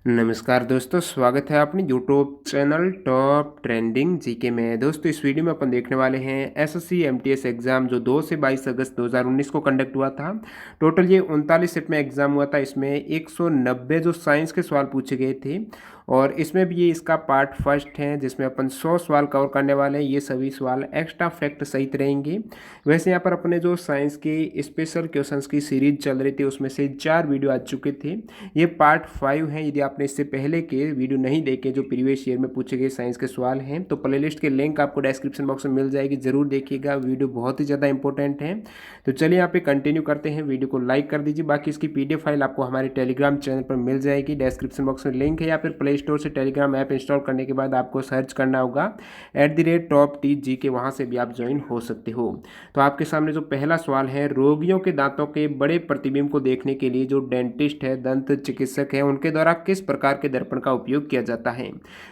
नमस्कार दोस्तों, स्वागत है अपने YouTube channel top trending GK में। दोस्तों इस वीडियो में अपन देखने वाले हैं एसएससी एमटीएस एग्ज़ाम जो 2 से 22 अगस्त 2019 को कंडक्ट हुआ था। टोटल ये 39 शिफ्ट में एग्ज़ाम हुआ था। इसमें 190 जो साइंस के सवाल पूछे गए थे और इसमें भी ये इसका पार्ट फर्स्ट है जिसमें अपन 100 सवाल कवर करने वाले हैं। ये सभी सवाल एक्स्ट्रा फैक्ट सहित रहेंगे। वैसे यहाँ पर अपने जो साइंस के स्पेशल क्वेश्चंस की सीरीज चल रही थी उसमें से 4 वीडियो आ चुके थे। ये पार्ट 5 है। यदि आपने इससे पहले के वीडियो नहीं देखे जो प्रीवियस ईयर में पूछे गए साइंस के सवाल हैं तो प्लेलिस्ट के लिंक आपको डिस्क्रिप्शन बॉक्स में मिल जाएगी, जरूर देखिएगा। वीडियो बहुत ही ज़्यादा इंपॉर्टेंट है। तो चलिए यहाँ पे कंटिन्यू करते हैं। वीडियो को लाइक कर दीजिए। बाकी इसकी पीडीएफ फाइल आपको हमारे टेलीग्राम चैनल पर मिल जाएगी, डिस्क्रिप्शन बॉक्स में लिंक है, या फिर प्ले स्टोर से टेलीग्राम ऐप इंस्टॉल करने के बाद आपको सर्च करना होगा @TOPTGK, वहाँ से भी आप ज्वाइन हो सकते हो। तो आपके सामने जो पहला सवाल है, रोगियों के दांतों के बड़े प्रतिबिंब को देखने के लिए जो डेंटिस्ट है, दंत चिकित्सक है, उनके द्वारा किस प्रकार के दर्पण का उपयोग किया जाता है।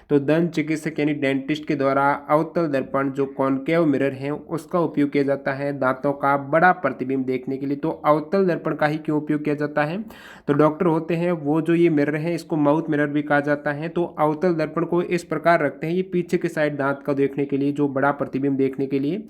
तो दंत चिकित्सक यानी डेंटिस्ट के द्वारा अवतल दर्पण जो कॉनकेव मिरर है उसका उपयोग किया जाता है दांतों का बड़ा प्रतिबिंब देखने के लिए। तो अवतल दर्पण का ही क्यों उपयोग किया जाता है? तो डॉक्टर होते हैं वो जो ये मिरर है इसको माउथ मिरर भी कहा जाता है। तो अवतल दर्पण को इस प्रकार रखते हैं, ये पीछे के साइड दांत का देखने के लिए, जो बड़ा प्रतिबिंब देखने के लिए।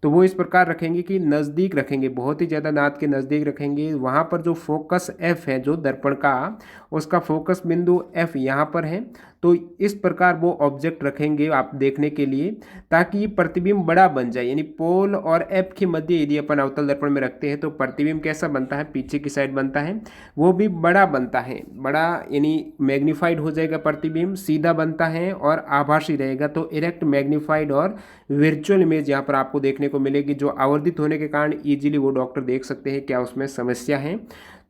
तो वो इस प्रकार रखेंगे कि नज़दीक रखेंगे, बहुत ही ज़्यादा दांत के नज़दीक रखेंगे। वहाँ पर जो फोकस एफ है जो दर्पण का, उसका फोकस बिंदु एफ यहाँ पर है। तो इस प्रकार वो ऑब्जेक्ट रखेंगे आप देखने के लिए ताकि ये प्रतिबिंब बड़ा बन जाए। यानी पोल और एफ के मध्य यदि अपन अवतल दर्पण में रखते हैं तो प्रतिबिंब कैसा बनता है, पीछे की साइड बनता है, वो भी बड़ा बनता है। बड़ा यानी मैग्नीफाइड हो जाएगा, प्रतिबिंब सीधा बनता है और आभासी रहेगा। तो इरेक्ट, मैग्नीफाइड और वर्चुअल इमेज यहाँ पर आपको देखने को मिलेगी, जो आवर्धित होने के कारण इजीली वो डॉक्टर देख सकते हैं क्या उसमें समस्या है।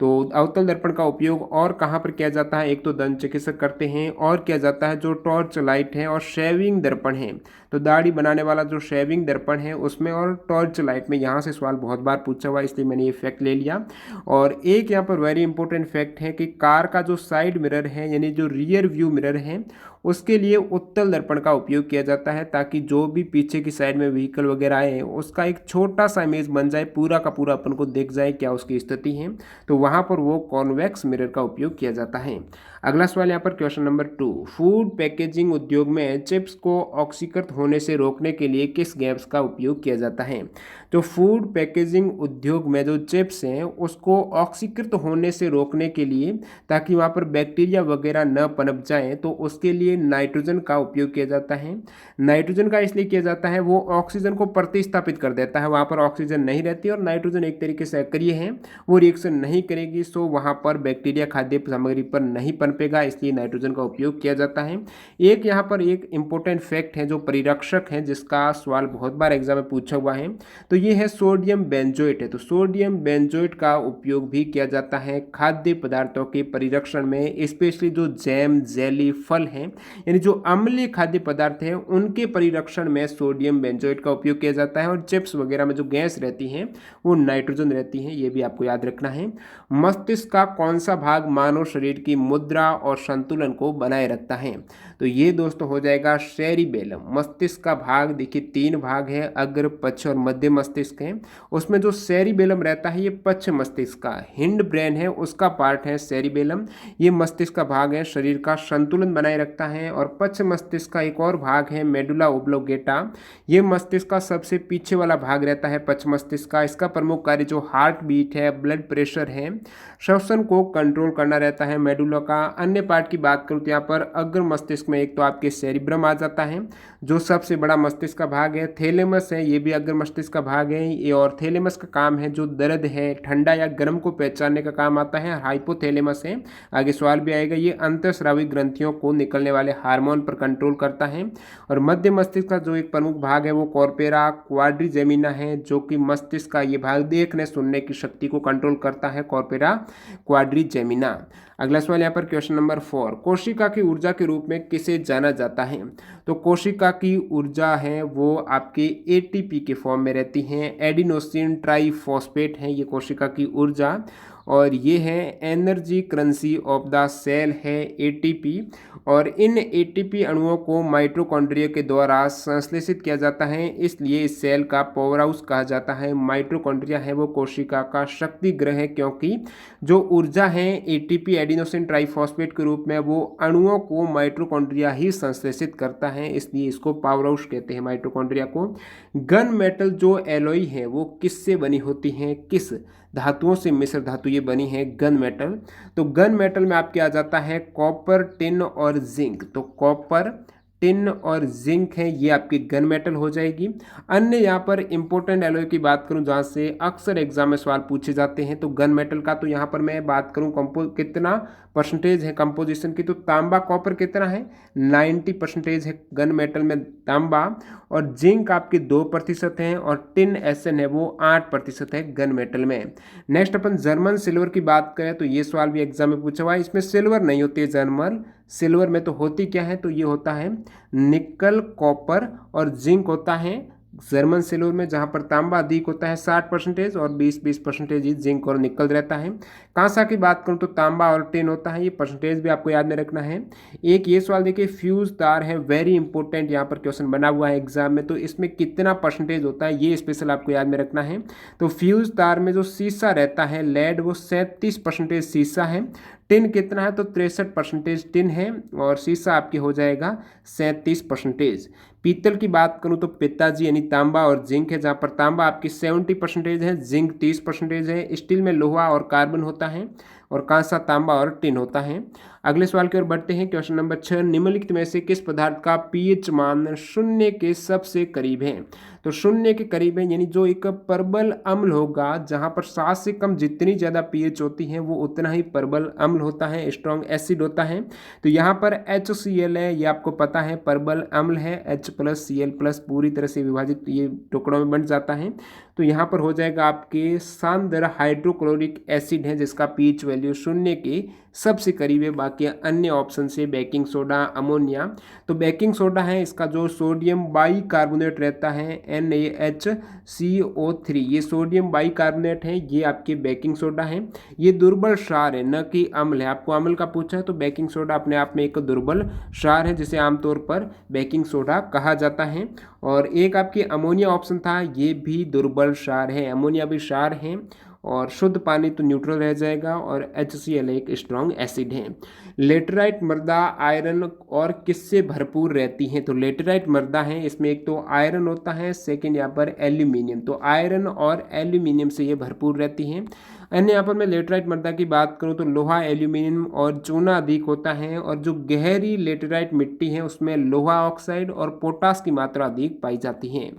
तो अवतल दर्पण का उपयोग और कहाँ पर किया जाता है? एक तो दंत चिकित्सक करते हैं, और किया जाता है जो टॉर्च लाइट है और शेविंग दर्पण है। तो दाढ़ी बनाने वाला जो शेविंग दर्पण है उसमें और टॉर्च लाइट में। यहाँ से सवाल बहुत बार पूछा हुआ इसलिए मैंने ये फैक्ट ले लिया। और एक यहाँ पर वेरी इंपॉर्टेंट फैक्ट है कि कार का जो साइड मिरर है यानी जो रियर व्यू मिरर है उसके लिए उत्तल दर्पण का उपयोग किया जाता है ताकि जो भी पीछे की साइड में व्हीकल वगैरह आए उसका एक छोटा सा इमेज बन जाए, पूरा का पूरा अपन को दिख जाए क्या उसकी स्थिति है। तो वहाँ पर वो कॉन्वेक्स मिरर का उपयोग किया जाता है। अगला सवाल यहाँ पर क्वेश्चन नंबर 2, फूड पैकेजिंग उद्योग में चिप्स को ऑक्सीकृत होने से रोकने के लिए किस गैस का उपयोग किया जाता है? तो फूड पैकेजिंग उद्योग में जो चिप्स हैं उसको ऑक्सीकृत होने से रोकने के लिए, ताकि वहाँ पर बैक्टीरिया वगैरह न पनप जाए, तो उसके लिए नाइट्रोजन का उपयोग किया जाता है। नाइट्रोजन का इसलिए किया जाता है वो ऑक्सीजन को प्रतिस्थापित कर देता है, वहाँ पर ऑक्सीजन नहीं रहती और नाइट्रोजन एक तरीके से अक्रिय है, वो रिएक्शन नहीं करेगी, सो वहाँ पर बैक्टीरिया खाद्य सामग्री पर नहीं पनपेगा, इसलिए नाइट्रोजन का उपयोग किया जाता है। एक यहाँ पर एक इंपॉर्टेंट फैक्ट है जो परिरक्षक है जिसका सवाल बहुत बार एग्जाम में पूछा हुआ है, तो ये है सोडियम बेंजोएट है। तो सोडियम बेंजोएट का उपयोग भी किया जाता है खाद्य पदार्थों के परिरक्षण में, स्पेशली जो जैम, जेली, फल हैं, यानी जो अम्लीय खाद्य पदार्थ हैं उनके परिरक्षण में सोडियम बेंजोएट का उपयोग किया जाता है। और चिप्स वगैरह में जो गैस रहती हैं वो नाइट्रोजन रहती हैं, ये भी आपको याद रखना है। मस्तिष्क का कौन सा भाग मानव शरीर की मुद्रा और संतुलन को बनाए रखता है? तो ये दोस्तों हो जाएगा सेरिबेलम। मस्तिष्क का भाग देखिए 3 भाग है, अग्र, पक्ष और मध्य मस्तिष्क है। उसमें जो सेरिबेलम रहता है ये पक्ष मस्तिष्क का, हिंड ब्रेन है उसका पार्ट है सेरिबेलम। ये मस्तिष्क का भाग है, शरीर का संतुलन बनाए रखता है। और पक्ष मस्तिष्क का एक और भाग है मेडुला ओब्लोंगेटा, ये मस्तिष्क का सबसे पीछे वाला भाग रहता है पक्ष मस्तिष्क का। इसका प्रमुख कार्य जो हार्ट बीट है, ब्लड प्रेशर है, श्वसन को कंट्रोल करना रहता है मेडुला का। अन्य पार्ट की बात करूँ तो यहाँ पर अग्र मस्तिष्क में एक तो आपके सेरिब्रम आ जाता है जो सबसे बड़ा मस्तिष्क का भाग है। थैलेमस है, ये भी अग्र मस्तिष्क का भाग है ये, और थैलेमस का काम है जो दर्द है, ठंडा या गर्म को पहचानने का काम आता है। हाइपोथैलेमस है, आगे सवाल भी आएगा, ये अंतःस्रावी ग्रंथियों को निकलने वाले हार्मोन पर कंट्रोल करता है। और मध्य मस्तिष्क का जो एक प्रमुख भाग है वो कॉर्पोरा क्वाड्रिजेमिना है, जो कि मस्तिष्क का ये भाग देखने सुनने की शक्ति को कंट्रोल करता है, कॉर्पोरा क्वाड्रिजेमिना। अगला सवाल यहाँ पर क्वेश्चन नंबर 4, कोशिका की ऊर्जा के रूप में किसे जाना जाता है? तो कोशिका की ऊर्जा है वो आपके एटीपी के फॉर्म में रहती हैं, एडिनोसिन ट्राइफॉस्फेट है ये कोशिका की ऊर्जा। और ये है energy currency of the cell है एटीपी। और इन एटीपी अणुओं को माइटोकॉन्ड्रिया के द्वारा संश्लेषित किया जाता है, इसलिए इस सेल का पावर हाउस कहा जाता है। माइटोकॉन्ड्रिया है वो कोशिका का शक्ति गृह है, क्योंकि जो ऊर्जा है एटीपी एडिनोसिन ट्राइफॉस्फेट के रूप में वो अणुओं को माइटोकॉन्ड्रिया ही संश्लेषित करता है, इसलिए इसको पावर हाउस कहते हैं माइटोकॉन्ड्रिया को। गन मेटल जो एलॉय है वो किससे बनी होती है, किस धातुओं से मिश्र धातु ये बनी है गन मेटल। तो गन मेटल में आपके आ जाता है कॉपर, टिन और जिंक। तो कॉपर, टिन और जिंक है ये आपकी गन मेटल हो जाएगी। अन्य यहाँ पर इंपॉर्टेंट एलॉय की बात करूँ जहाँ से अक्सर एग्जाम में सवाल पूछे जाते हैं, तो गन मेटल का तो यहाँ पर मैं बात करूँ कितना परसेंटेज है कंपोजिशन की, तो तांबा कॉपर कितना है 90% है गन मेटल में तांबा, और जिंक आपके 2% है, और टिन एसएन है वो 8% है गन मेटल में। नेक्स्ट अपन जर्मन सिल्वर की बात करें तो ये सवाल भी एग्जाम में पूछा हुआ है, इसमें सिल्वर नहीं होती है जर्मन सिल्वर में, तो होती क्या है, तो ये होता है निकल, कॉपर और जिंक होता है जर्मन सिल्वर में, जहां पर तांबा अधिक होता है 60% और 20% ही जिंक और निकल रहता है। कांसा की बात करूं तो तांबा और टिन होता है, ये परसेंटेज भी आपको याद में रखना है। एक ये सवाल देखिए फ्यूज तार है, वेरी इंपॉर्टेंट यहाँ पर क्वेश्चन बना हुआ है एग्जाम में, तो इसमें कितना परसेंटेज होता है ये स्पेशल आपको याद में रखना है। तो फ्यूज तार में जो शीशा रहता है लेड वो 37% शीशा है, टिन कितना है तो 63% टिन है, और शीशा आपके हो जाएगा 37%। पीतल की बात करूं तो पिताजी यानी तांबा और जिंक है, जहां पर तांबा आपकी 70% है, जिंक 30% है। स्टील में लोहा और कार्बन होता है, और कांसा, तांबा और टिन होता है। अगले सवाल की ओर बढ़ते हैं। क्वेश्चन नंबर 6, निम्नलिखित में से किस पदार्थ का पीएच मान शून्य के सबसे करीब है। तो शून्य के करीब है यानी जो एक परबल अम्ल होगा, जहां पर 7 से कम जितनी ज्यादा पीएच होती है वो उतना ही परबल अम्ल होता है, स्ट्रॉन्ग एसिड होता है। तो यहाँ पर HCl है, ये आपको पता है परबल अम्ल है, H+Cl+ पूरी तरह से विभाजित ये टुकड़ों में बंट जाता है। तो यहाँ पर हो जाएगा आपके शानदार हाइड्रोक्लोरिक एसिड है, जिसका पीएच वैल्यू शून्य के सबसे करीब है। बाकी अन्य ऑप्शन से बेकिंग सोडा, अमोनिया। तो बेकिंग सोडा है, इसका जो सोडियम बाइकार्बोनेट रहता है NaHCO3, ये सोडियम बाइकार्बोनेट है, ये आपके बेकिंग सोडा है। ये दुर्बल क्षार है, न कि अम्ल है। आपको अम्ल का पूछा है तो बेकिंग सोडा अपने आप में एक दुर्बल क्षार है, जिसे आमतौर पर बेकिंग सोडा कहा जाता है। और एक आपकी अमोनिया ऑप्शन था, ये भी दुर्बल क्षार है, अमोनिया भी क्षार है, और शुद्ध पानी तो न्यूट्रल रह जाएगा, और HCl एक स्ट्रॉन्ग एसिड है। लेटराइट मृदा आयरन और किससे भरपूर रहती है। तो लेटराइट मृदा है, इसमें एक तो आयरन होता है, सेकंड यहाँ पर एल्यूमिनियम, तो आयरन और एल्यूमिनियम से ये भरपूर रहती है। अन्य यहाँ पर मैं लेटराइट मृदा की बात करूँ तो लोहा, एल्यूमिनियम और चूना अधिक होता है, और जो गहरी लेटराइट मिट्टी है उसमें लोहा ऑक्साइड और पोटास की मात्रा अधिक पाई जाती है।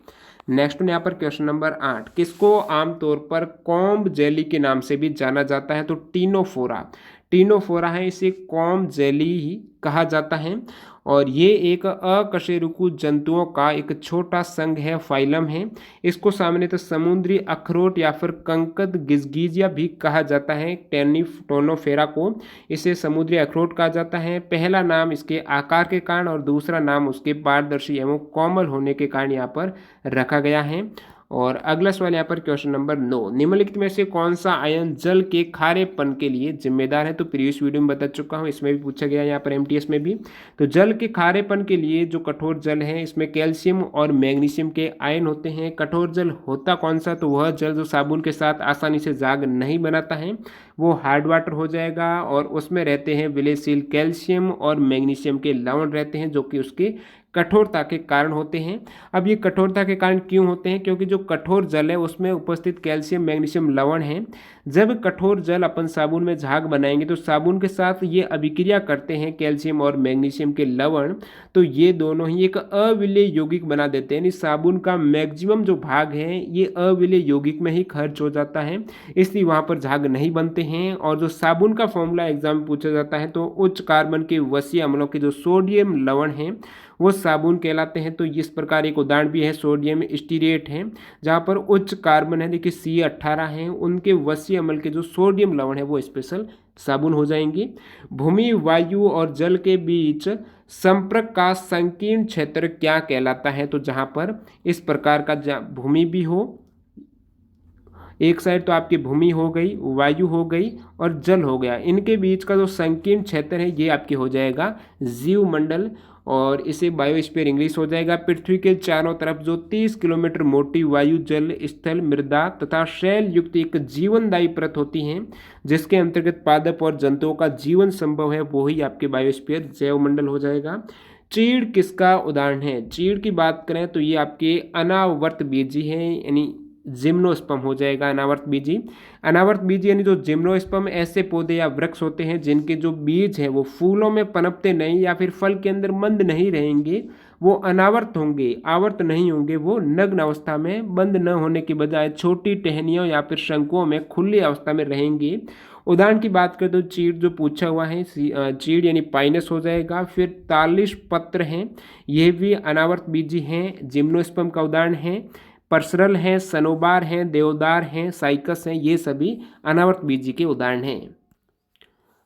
नेक्स्ट यहाँ पर क्वेश्चन नंबर 8, किसको आमतौर पर कॉम्ब जेली के नाम से भी जाना जाता है। तो टीनोफोरा, टीनोफोरा है, इसे कॉम्ब जेली ही कहा जाता है, और ये एक अकशेरुकी जंतुओं का एक छोटा संघ है, फाइलम है। इसको सामान्यतः समुद्री अखरोट या फिर कंकद गिजगिजिया भी कहा जाता है। टोनोफेरा को इसे समुद्री अखरोट कहा जाता है। पहला नाम इसके आकार के कारण और दूसरा नाम उसके पारदर्शी एवं कोमल होने के कारण यहाँ पर रखा गया है। और अगला सवाल यहाँ पर क्वेश्चन नंबर 9, निम्नलिखित में से कौन सा आयन जल के खारेपन के लिए जिम्मेदार है। तो प्रीवियस वीडियो में बता चुका हूँ, इसमें भी पूछा गया यहाँ पर MTS में भी। तो जल के खारेपन के लिए जो कठोर जल है इसमें कैल्शियम और मैग्नीशियम के आयन होते हैं। कठोर जल होता कौन सा, तो वह जल जो साबुन के साथ आसानी से जाग नहीं बनाता है, वो हार्ड वाटर हो जाएगा, और उसमें रहते हैं विलेयशील कैल्शियम और मैग्नीशियम के लवण रहते हैं, जो कि उसके कठोरता के कारण होते हैं। अब ये कठोरता के कारण क्यों होते हैं, क्योंकि जो कठोर जल है उसमें उपस्थित कैल्शियम, मैग्नीशियम लवण है। जब कठोर जल अपन साबुन में झाग बनाएंगे तो साबुन के साथ ये अभिक्रिया करते हैं कैल्शियम और मैग्नीशियम के लवण, तो ये दोनों ही एक अविलेय यौगिक बना देते हैं। यानी साबुन का मैक्सिमम जो भाग है ये अविलेय यौगिक में ही खर्च हो जाता है, इसलिए वहाँ पर झाग नहीं बनते हैं। और जो साबुन का फॉर्मूला एग्जाम में पूछा जाता है तो उच्च कार्बन के वसीय अम्लों के जो सोडियम लवण हैं वो साबुन कहलाते हैं। तो इस प्रकार एक उदाहरण भी है, सोडियम स्टीरेट है, जहाँ पर उच्च कार्बन है, देखिए C18 है, उनके वसीय अम्ल के जो सोडियम लवण है वो स्पेशल साबुन हो जाएंगे। भूमि, वायु और जल के बीच संपर्क का संकीर्ण क्षेत्र क्या कहलाता है। तो जहाँ पर इस प्रकार का भूमि भी हो, एक साइड तो आपकी भूमि हो गई, वायु हो गई और जल हो गया। इनके बीच का जो संकीर्ण क्षेत्र है ये आपके हो जाएगा जीवमंडल, और इसे बायोस्फीयर इंग्लिश हो जाएगा। पृथ्वी के चारों तरफ जो 30 किलोमीटर मोटी वायु, जल, स्थल, मृदा तथा शैल युक्त एक जीवनदायी परत होती है, जिसके अंतर्गत पादप और जंतुओं का जीवन संभव है, वो ही आपके बायोस्फीयर जैवमंडल हो जाएगा। चीड़ किसका उदाहरण है? चीड़ की बात करें तो ये आपके अनावर्त बीजी हैं, यानी जिम्नोस्पर्म हो जाएगा अनावर्त बीजी। अनावर्त बीजी यानी जो जिम्नोस्पर्म ऐसे पौधे या वृक्ष होते हैं जिनके जो बीज हैं वो फूलों में पनपते नहीं या फिर फल के अंदर मंद नहीं रहेंगे, वो अनावर्त होंगे, आवर्त नहीं होंगे। वो नग्न अवस्था में बंद न होने के बजाय छोटी टहनियों या फिर शंकुओं में खुली अवस्था में रहेंगे। उदाहरण की बात करें तो चीड़ जो पूछा हुआ है, चीड़ यानी पाइनस हो जाएगा। फिर तालिश पत्र हैं, ये भी अनावर्त बीजी हैं, जिम्नोस्पर्म का उदाहरण है। परसरल हैं, सनोबार हैं, देवदार हैं, साइकस हैं, ये सभी अनावर्त बीजी के उदाहरण हैं।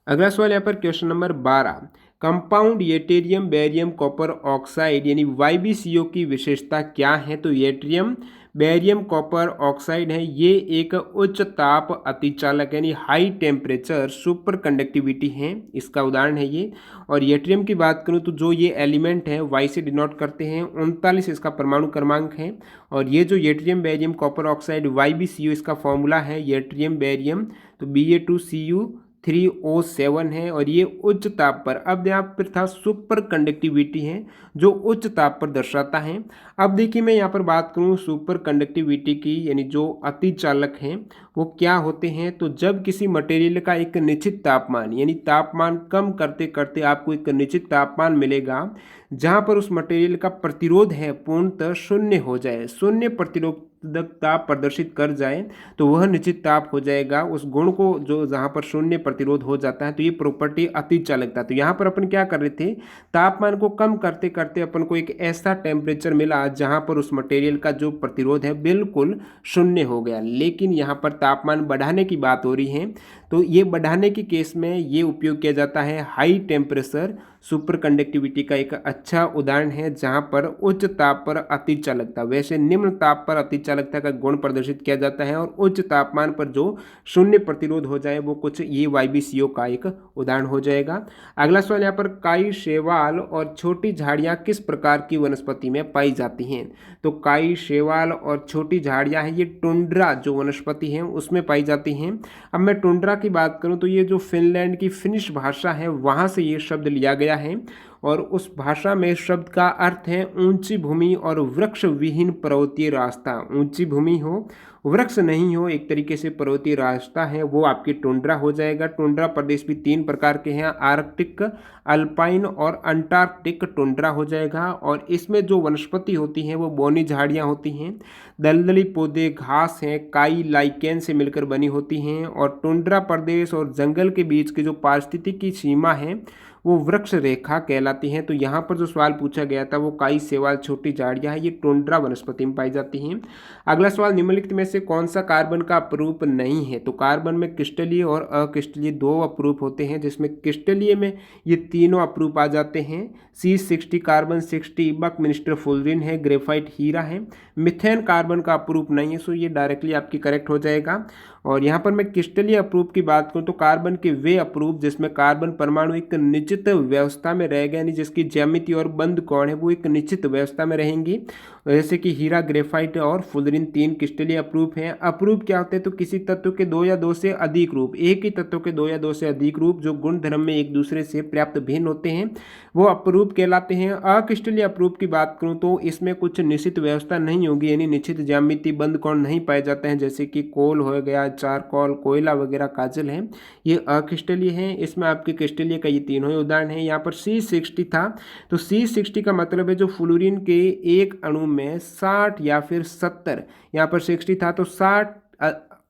अगला सवाल यहाँ पर question number 12, compound yttrium barium copper oxide यानी YbCO की विशेषता क्या है? तो येटेरियम बेरियम कॉपर ऑक्साइड है, ये एक उच्च ताप अतिचालक यानी हाई टेम्परेचर सुपर कंडक्टिविटी है, इसका उदाहरण है ये। और येटेरियम की बात करूँ तो जो ये एलिमेंट है Y से डिनोट करते हैं, 39 इसका परमाणु क्रमांक है। और ये जो येटेरियम बेरियम कॉपर ऑक्साइड YbCO इसका फॉर्मूला है येटेरियम बेरियम, तो Ba2Cu3O7 है। और ये उच्च ताप पर, अब यहाँ पर था सुपर कंडक्टिविटी है जो उच्च ताप पर दर्शाता है। अब देखिए मैं यहाँ पर बात करूँ सुपर कंडक्टिविटी की, यानी जो अति चालक हैं वो क्या होते हैं? तो जब किसी मटेरियल का एक निश्चित तापमान, यानी तापमान कम करते करते आपको एक निश्चित तापमान मिलेगा जहाँ पर उस मटेरियल का प्रतिरोध है पूर्णतः शून्य हो जाए, शून्य प्रतिरोधकता प्रदर्शित कर जाए, तो वह निश्चित ताप हो जाएगा। उस गुण को जो जहाँ पर शून्य प्रतिरोध हो जाता है तो ये प्रॉपर्टी अति चालकता। तो यहाँ पर अपन क्या कर रहे थे, तापमान को कम करते करते अपन को एक ऐसा टेम्परेचर मिला जहाँ पर उस मटेरियल का जो प्रतिरोध है बिल्कुल शून्य हो गया। लेकिन यहाँ पर तापमान बढ़ाने की बात हो रही है, तो ये बढ़ाने के केस में ये उपयोग किया जाता है हाई टेम्परेचर सुपर कंडक्टिविटी का एक अच्छा उदाहरण है, जहां पर उच्च ताप पर अति चालकता, वैसे निम्न ताप पर अति चालकता का गुण प्रदर्शित किया जाता है, और उच्च तापमान पर जो शून्य प्रतिरोध हो जाए वो कुछ ये YbCO का एक उदाहरण हो जाएगा। अगला सवाल यहाँ पर, काई, शैवाल और छोटी झाड़ियाँ किस प्रकार की वनस्पति में पाई जाती हैं? तो काई, शैवाल और छोटी झाड़ियाँ हैं, ये टुंड्रा जो वनस्पति हैं उसमें पाई जाती हैं। अब मैं टुंड्रा की बात करूं तो ये जो फिनलैंड की फिनिश भाषा है वहाँ से ये शब्द लिया गया है, और उस भाषा में शब्द का अर्थ है ऊंची भूमि और वृक्ष विहीन पर्वतीय रास्ता। ऊंची भूमि हो, वृक्ष नहीं हो, एक तरीके से पर्वतीय रास्ता है, वो आपकी टुंड्रा हो जाएगा। टुंड्रा प्रदेश भी 3 प्रकार के हैं, आर्कटिक, अल्पाइन और अंटार्कटिक टुंड्रा हो जाएगा। और इसमें जो वनस्पति होती हैं वो बौनी झाड़ियाँ होती हैं, दलदली पौधे, घास हैं, काई लाइकेन से मिलकर बनी होती हैं। और टुंड्रा प्रदेश और जंगल के बीच की जो पारिस्थितिकी सीमा है वो वृक्ष रेखा कहलाती हैं। तो यहाँ पर जो सवाल पूछा गया था वो काई, शैवाल, छोटी झाड़ियाँ हैं, ये टुंड्रा वनस्पति में पाई जाती हैं। अगला सवाल, निम्नलिखित में से कौन सा कार्बन का अपरूप नहीं है? तो कार्बन में क्रिस्टलीय और अक्रिस्टलीय 2 अपरूप होते हैं, जिसमें क्रिस्टलीय में ये तीनों अपरूप आ जाते हैं। C60 कार्बन 60 बकमिंस्टर फुलरिन है, ग्रेफाइट हीरा है। मिथेन कार्बन का अपरूप नहीं है, सो ये डायरेक्टली आपकी करेक्ट हो जाएगा। और यहाँ पर मैं क्रिस्टलीय अपरूप की बात करूँ तो कार्बन के वे अपरूप जिसमें कार्बन परमाणु एक निश्चित व्यवस्था में रहेगा, यानी जिसकी ज्यामिति और बंद कोण है वो एक निश्चित व्यवस्था में रहेंगी, जैसे कि हीरा, ग्रेफाइट और फुलरिन 3 क्रिस्टलीय अपरूप हैं। अपरूप क्या होते हैं? तो किसी तत्व के 2 या 2 से अधिक रूप, एक ही तत्व के 2 या 2 से अधिक रूप जो गुण धर्म में एक दूसरे से पर्याप्त भिन्न होते हैं वो अपरूप कहलाते हैं। अक्रिस्टलीय अपरूप की बात करूं तो इसमें कुछ निश्चित व्यवस्था नहीं होगी, यानी निश्चित ज्यामिति, बंद कोण नहीं पाए जाते हैं, जैसे कि कोल हो गया, चारकोल, कोयला वगैरह, काजल है, ये अक्रिस्टलीय हैं। इसमें आपके क्रिस्टलीय का ये तीनों ही उदाहरण है। यहाँ पर C60 था, तो C60 का मतलब है जो फ्लोरीन के एक अणु में 60 या फिर 70, यहाँ पर 60 था तो 60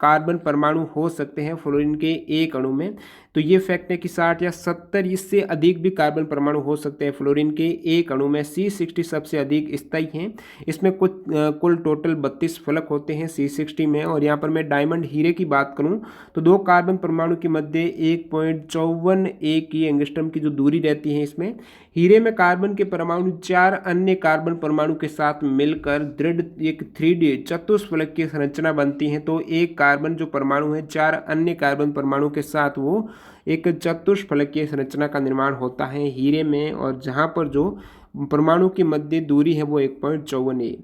कार्बन परमाणु हो सकते हैं फ्लोरीन के एक अणु में, तो ये फैक्ट है कि 60 या 70 इससे अधिक भी कार्बन परमाणु हो सकते हैं फ्लोरीन के एक अणु में। C60 सबसे अधिक स्थायी हैं। इसमें कुल टोटल 32 फलक होते हैं C60 में। और यहाँ पर मैं डायमंड हीरे की बात करूँ तो दो कार्बन परमाणु के मध्य 1.54 एंगस्ट्रॉम की जो दूरी रहती है इसमें। हीरे में कार्बन के परमाणु 4 अन्य कार्बन परमाणु के साथ मिलकर दृढ़ एक 3D चतुष्फलक की संरचना बनती है। तो एक कार्बन जो परमाणु है 4 अन्य कार्बन परमाणु के साथ वो एक चतुष्फलक की संरचना का निर्माण होता है हीरे में। और जहाँ पर जो परमाणु की मध्य दूरी है वो 1.54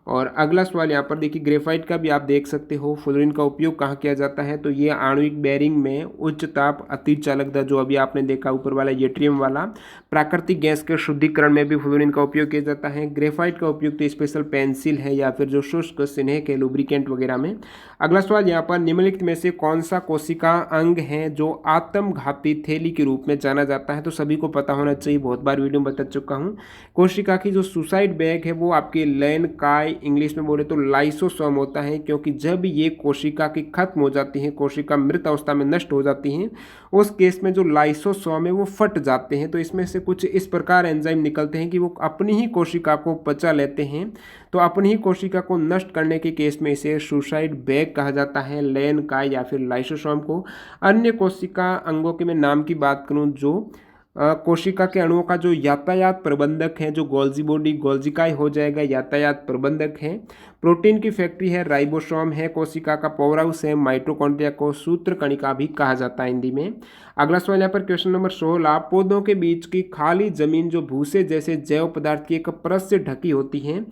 और अगला सवाल यहाँ पर देखिए, ग्रेफाइट का भी आप देख सकते हो फ्लोरीन का उपयोग कहाँ किया जाता है। तो ये आणविक बेरिंग में उच्च ताप अतिचालकता जो अभी आपने देखा ऊपर वाला येट्रियम वाला, प्राकृतिक गैस के शुद्धिकरण में भी फ्लोरीन का उपयोग किया जाता है। ग्रेफाइट का उपयोग तो स्पेशल पेंसिल है या फिर जो शुष्क स्नेह के लुब्रिकेंट वगैरह में। अगला सवाल यहाँ पर, निम्नलिखित में से कौन सा कोशिका अंग है जो आत्मघाती थैली के रूप में जाना जाता है। तो सभी को पता होना चाहिए, बहुत बार वीडियो में बता चुका हूँ। कोशिका की जो सुसाइड बैग है वो आपके लैन काय इंग्लिश में बोले तो लाइसोसोम होता है, क्योंकि जब ये कोशिका की खत्म हो जाती है, कोशिका मृत अवस्था में नष्ट हो जाती हैं, उस केस में जो लाइसोसोम है वो फट जाते हैं। तो इसमें से कुछ इस प्रकार एंजाइम निकलते हैं कि वो अपनी ही कोशिका को पचा लेते हैं। तो अपनी ही कोशिका को नष्ट करने के केस में इसे सुसाइड बैग कहा जाता है, लैन काय या फिर लाइसोसोम को। अन्य कोशिका अंगों के मैं नाम की बात करूं, जो कोशिका के अणुओं का जो यातायात प्रबंधक है, जो गोल्जी बॉडी गोल्जिकाई हो जाएगा, यातायात प्रबंधक है। प्रोटीन की फैक्ट्री है राइबोसोम है। कोशिका का पावर हाउस है माइटोकॉन्ड्रिया को सूत्रकणिका भी कहा जाता है हिंदी में। अगला सवाल यहाँ पर क्वेश्चन नंबर 16, पौधों के बीच की खाली जमीन जो भूसे जैसे जैव पदार्थ की एक परत से ढकी होती है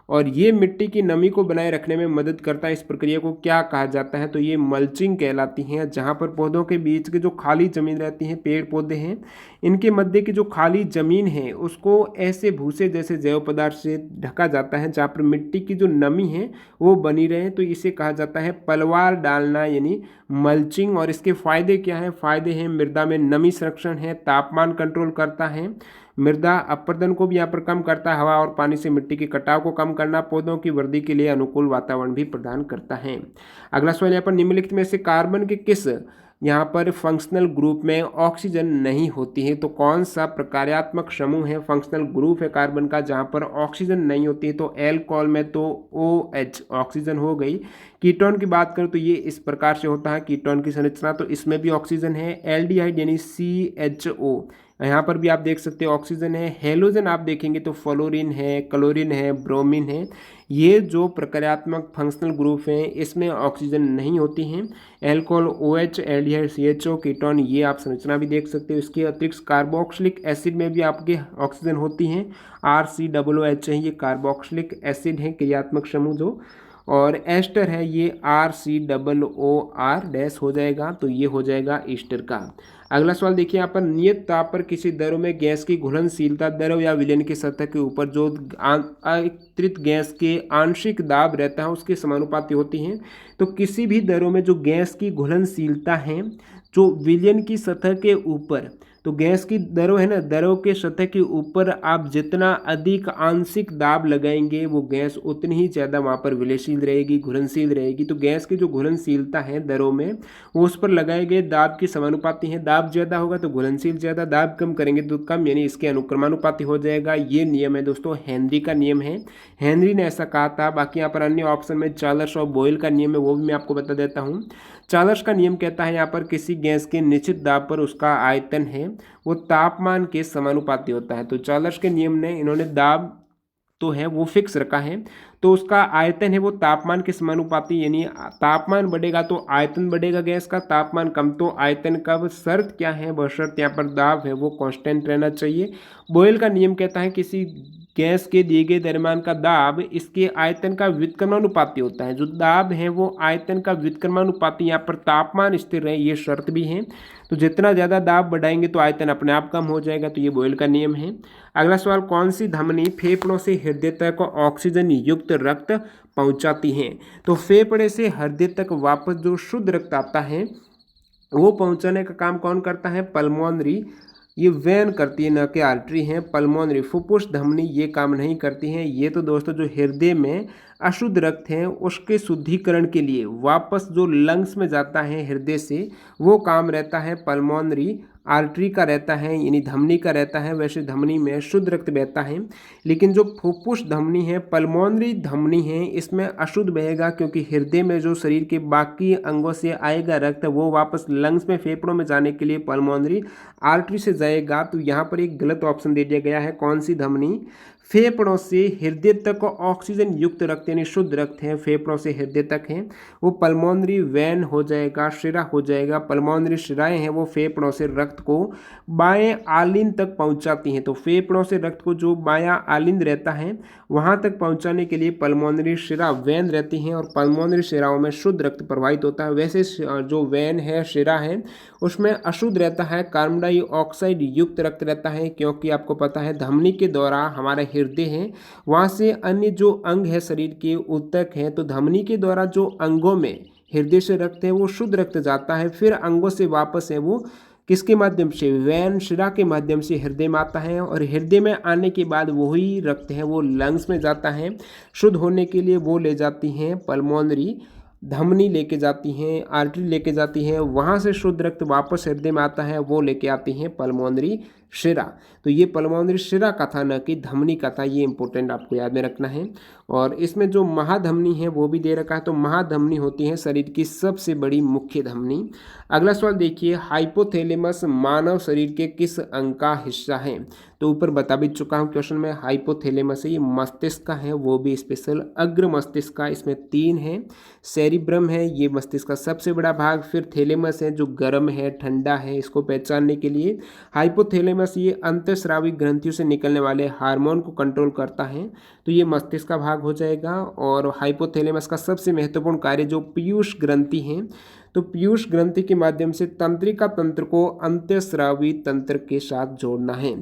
और ये मिट्टी की नमी को बनाए रखने में मदद करता है, इस प्रक्रिया को क्या कहा जाता है। तो ये मल्चिंग कहलाती है। जहाँ पर पौधों के बीच की जो खाली जमीन रहती है, पेड़ पौधे हैं, इनके मध्य की जो खाली जमीन है उसको ऐसे भूसे जैसे जैव पदार्थ से ढका जाता है जहाँ पर मिट्टी की जो नमी है वो बनी रहे। तो इसे कहा जाता है पलवार डालना यानी मल्चिंग। और इसके फायदे क्या हैं? फायदे हैं मृदा में नमी संरक्षण है, तापमान कंट्रोल करता है, मृदा अपरदन को भी यहाँ पर कम करता है, हवा और पानी से मिट्टी के कटाव को कम करना, पौधों की वृद्धि के लिए अनुकूल वातावरण भी प्रदान करता है। अगला सवाल यहाँ पर, निम्नलिखित में से कार्बन के किस यहाँ पर फंक्शनल ग्रुप में ऑक्सीजन नहीं होती है। तो कौन सा प्रकार्यात्मक समूह है, फंक्शनल ग्रुप है कार्बन का जहाँ पर ऑक्सीजन नहीं होती है। तो एल्कोहल में तो OH ऑक्सीजन हो गई। कीटोन की बात करूँ तो ये इस प्रकार से होता है कीटोन की संरचना, तो इसमें भी ऑक्सीजन है। एल्डिहाइड यानी CHO, यहाँ पर भी आप देख सकते हो ऑक्सीजन है। हेलोजन आप देखेंगे तो फ्लोरीन है, क्लोरीन है, ब्रोमीन है। ये जो प्रक्रियात्मक फंक्शनल ग्रुप हैं इसमें ऑक्सीजन नहीं होती हैं। Alcohol OH, aldehyde CHO, ketone, ये आप संरचना भी देख सकते हो। इसके अतिरिक्त कार्बोक्सिलिक एसिड में भी आपके ऑक्सीजन होती हैं, RCOOH है, ये कार्बोक्सिलिक एसिड है क्रियात्मक समूह जो। और एस्टर है ये RCOOR डैश हो जाएगा, तो ये हो जाएगा ईस्टर का। अगला सवाल देखिए यहाँ पर, नियत ताप पर किसी द्रव में गैस की घुलनशीलता द्रव या विलयन की सतह के ऊपर जो आंतरिक गैस के आंशिक दाब रहता है उसके समानुपाती होती हैं। तो किसी भी द्रव में जो गैस की घुलनशीलता है जो विलयन की सतह के ऊपर, तो गैस की द्रव है ना, द्रव के सतह के ऊपर आप जितना अधिक आंशिक दाब लगाएंगे वो गैस उतनी ही ज़्यादा वहाँ पर विलयनशील रहेगी, घुलनशील रहेगी। तो गैस की जो घुलनशीलता है द्रव में वो उस पर लगाए गए दाब की समानुपाती है। दाब ज़्यादा होगा तो घुलनशील ज़्यादा, दाब कम करेंगे तो कम, यानी इसके अनुक्रमानुपाती हो जाएगा। ये नियम है दोस्तों, हेनरी का नियम है, हेनरी ने ऐसा कहा था। बाकी यहाँ पर अन्य ऑप्शन में चार्ल्स और बॉयल का नियम है, वो भी मैं आपको बता देता हूँ। चार्ल्स का नियम कहता है यहाँ पर किसी गैस के निश्चित दाब पर उसका आयतन है वो तापमान के समानुपाती होता है। तो चार्ल्स के नियम ने इन्होंने दाब तो है वो फिक्स रखा है, तो उसका आयतन है वो तापमान के समानुपाती, यानी तापमान बढ़ेगा तो आयतन बढ़ेगा गैस का, तापमान कम तो आयतन कम। शर्त क्या है? वह शर्त यहाँ पर दाब है वो कांस्टेंट रहना चाहिए। बॉयल का नियम कहता है किसी गैस के दिए गए द्रव्यमान का दाब इसके आयतन का व्युत्क्रमानुपाती होता है। जो दाब है वो आयतन का व्युत्क्रमानुपाती, यहाँ पर तापमान स्थिर रहे, ये शर्त भी है। तो जितना ज़्यादा दाब बढ़ाएंगे तो आयतन अपने आप कम हो जाएगा, तो ये बॉयल का नियम है। अगला सवाल, कौन सी धमनी फेफड़ों से हृदय तक ऑक्सीजन युक्त रक्त पहुंचाती है। तो फेफड़े से हृदय तक वापस जो शुद्ध रक्त आता है वो पहुंचाने का काम कौन करता है? पल्मोनरी ये वेन करती है, न कि आर्टरी हैं। पल्मोनरी फुफ्फुस धमनी ये काम नहीं करती हैं। ये तो दोस्तों जो हृदय में अशुद्ध रक्त है उसके शुद्धिकरण के लिए वापस जो लंग्स में जाता है हृदय से, वो काम रहता है पल्मोनरी आर्टरी का रहता है, यानी धमनी का रहता है। वैसे धमनी में शुद्ध रक्त बहता है, लेकिन जो फुफ्फुस धमनी है, पल्मोनरी धमनी है, इसमें अशुद्ध बहेगा, क्योंकि हृदय में जो शरीर के बाकी अंगों से आएगा रक्त वो वापस लंग्स में फेफड़ों में जाने के लिए पल्मोनरी आर्टरी से जाएगा। तो यहाँ पर एक गलत ऑप्शन दे दिया गया है। कौन सी धमनी? फेफड़ों से हृदय तक ऑक्सीजन युक्त रक्त यानी शुद्ध रक्त है, फेफड़ों से हृदय तक है, वो पल्मोनरी वेन हो जाएगा, शिरा हो जाएगा। पल्मोनरी शिराएं हैं वो फेफड़ों से रक्त को बाएं आलिंद तक पहुंचाती हैं। तो फेफड़ों से रक्त को जो बायां आलिंद रहता है वहां तक पहुंचाने के लिए पल्मोनरी शिरा वेन रहती हैं, और पल्मोनरी शिराओं में शुद्ध रक्त प्रवाहित होता है। वैसे जो वेन है, शिरा है, उसमें अशुद्ध रहता है, कार्बन डाइऑक्साइड युक्त रक्त रहता है, क्योंकि आपको पता है धमनी के द्वारा हमारा हृदय है, वहाँ से अन्य जो अंग है शरीर के ऊतक हैं, तो धमनी के द्वारा जो अंगों में हृदय से रक्त है वो शुद्ध रक्त जाता है, फिर अंगों से वापस है वो किसके माध्यम से? वेन शिरा के माध्यम से हृदय में आता है, और हृदय में आने के बाद वही रक्त है वो लंग्स में जाता है। शुद्ध होने के लिए वो ले जाती हैं पल्मोनरी धमनी लेके जाती हैं, आर्टरी लेके जाती हैं, वहाँ से शुद्ध रक्त वापस हृदय में आता है, वो लेके आती हैं पल्मोनरी शिरा। तो ये पल्मोनरी शिरा का था, न कि धमनी का था। ये इंपॉर्टेंट आपको याद में रखना है। और इसमें जो महाधमनी है वो भी दे रखा है। तो महाधमनी होती है शरीर की सबसे बड़ी मुख्य धमनी। अगला सवाल देखिए, हाइपोथैलेमस मानव शरीर के किस अंग का हिस्सा है? तो ऊपर बता भी चुका हूँ क्वेश्चन में, हाइपोथैलेमस है, ये मस्तिष्क का है, वो भी स्पेशल अग्र मस्तिष्क का। इसमें 3 है। सेरिब्रम है, ये मस्तिष्क का सबसे बड़ा भाग। फिर थैलेमस है जो गर्म है, ठंडा है, इसको पहचानने के लिए। हाइपोथैलेमस ये अंतःस्रावी ग्रंथियों से निकलने वाले हार्मोन को कंट्रोल करता है, तो ये मस्तिष्क का भाग हो जाएगा। और हाइपोथैलेमस का सबसे महत्वपूर्ण कार्य जो पीयूष ग्रंथि है, तो पीयूष ग्रंथि के माध्यम से तंत्रिका तंत्र को अंतःस्रावी तंत्र के साथ जोड़ना है।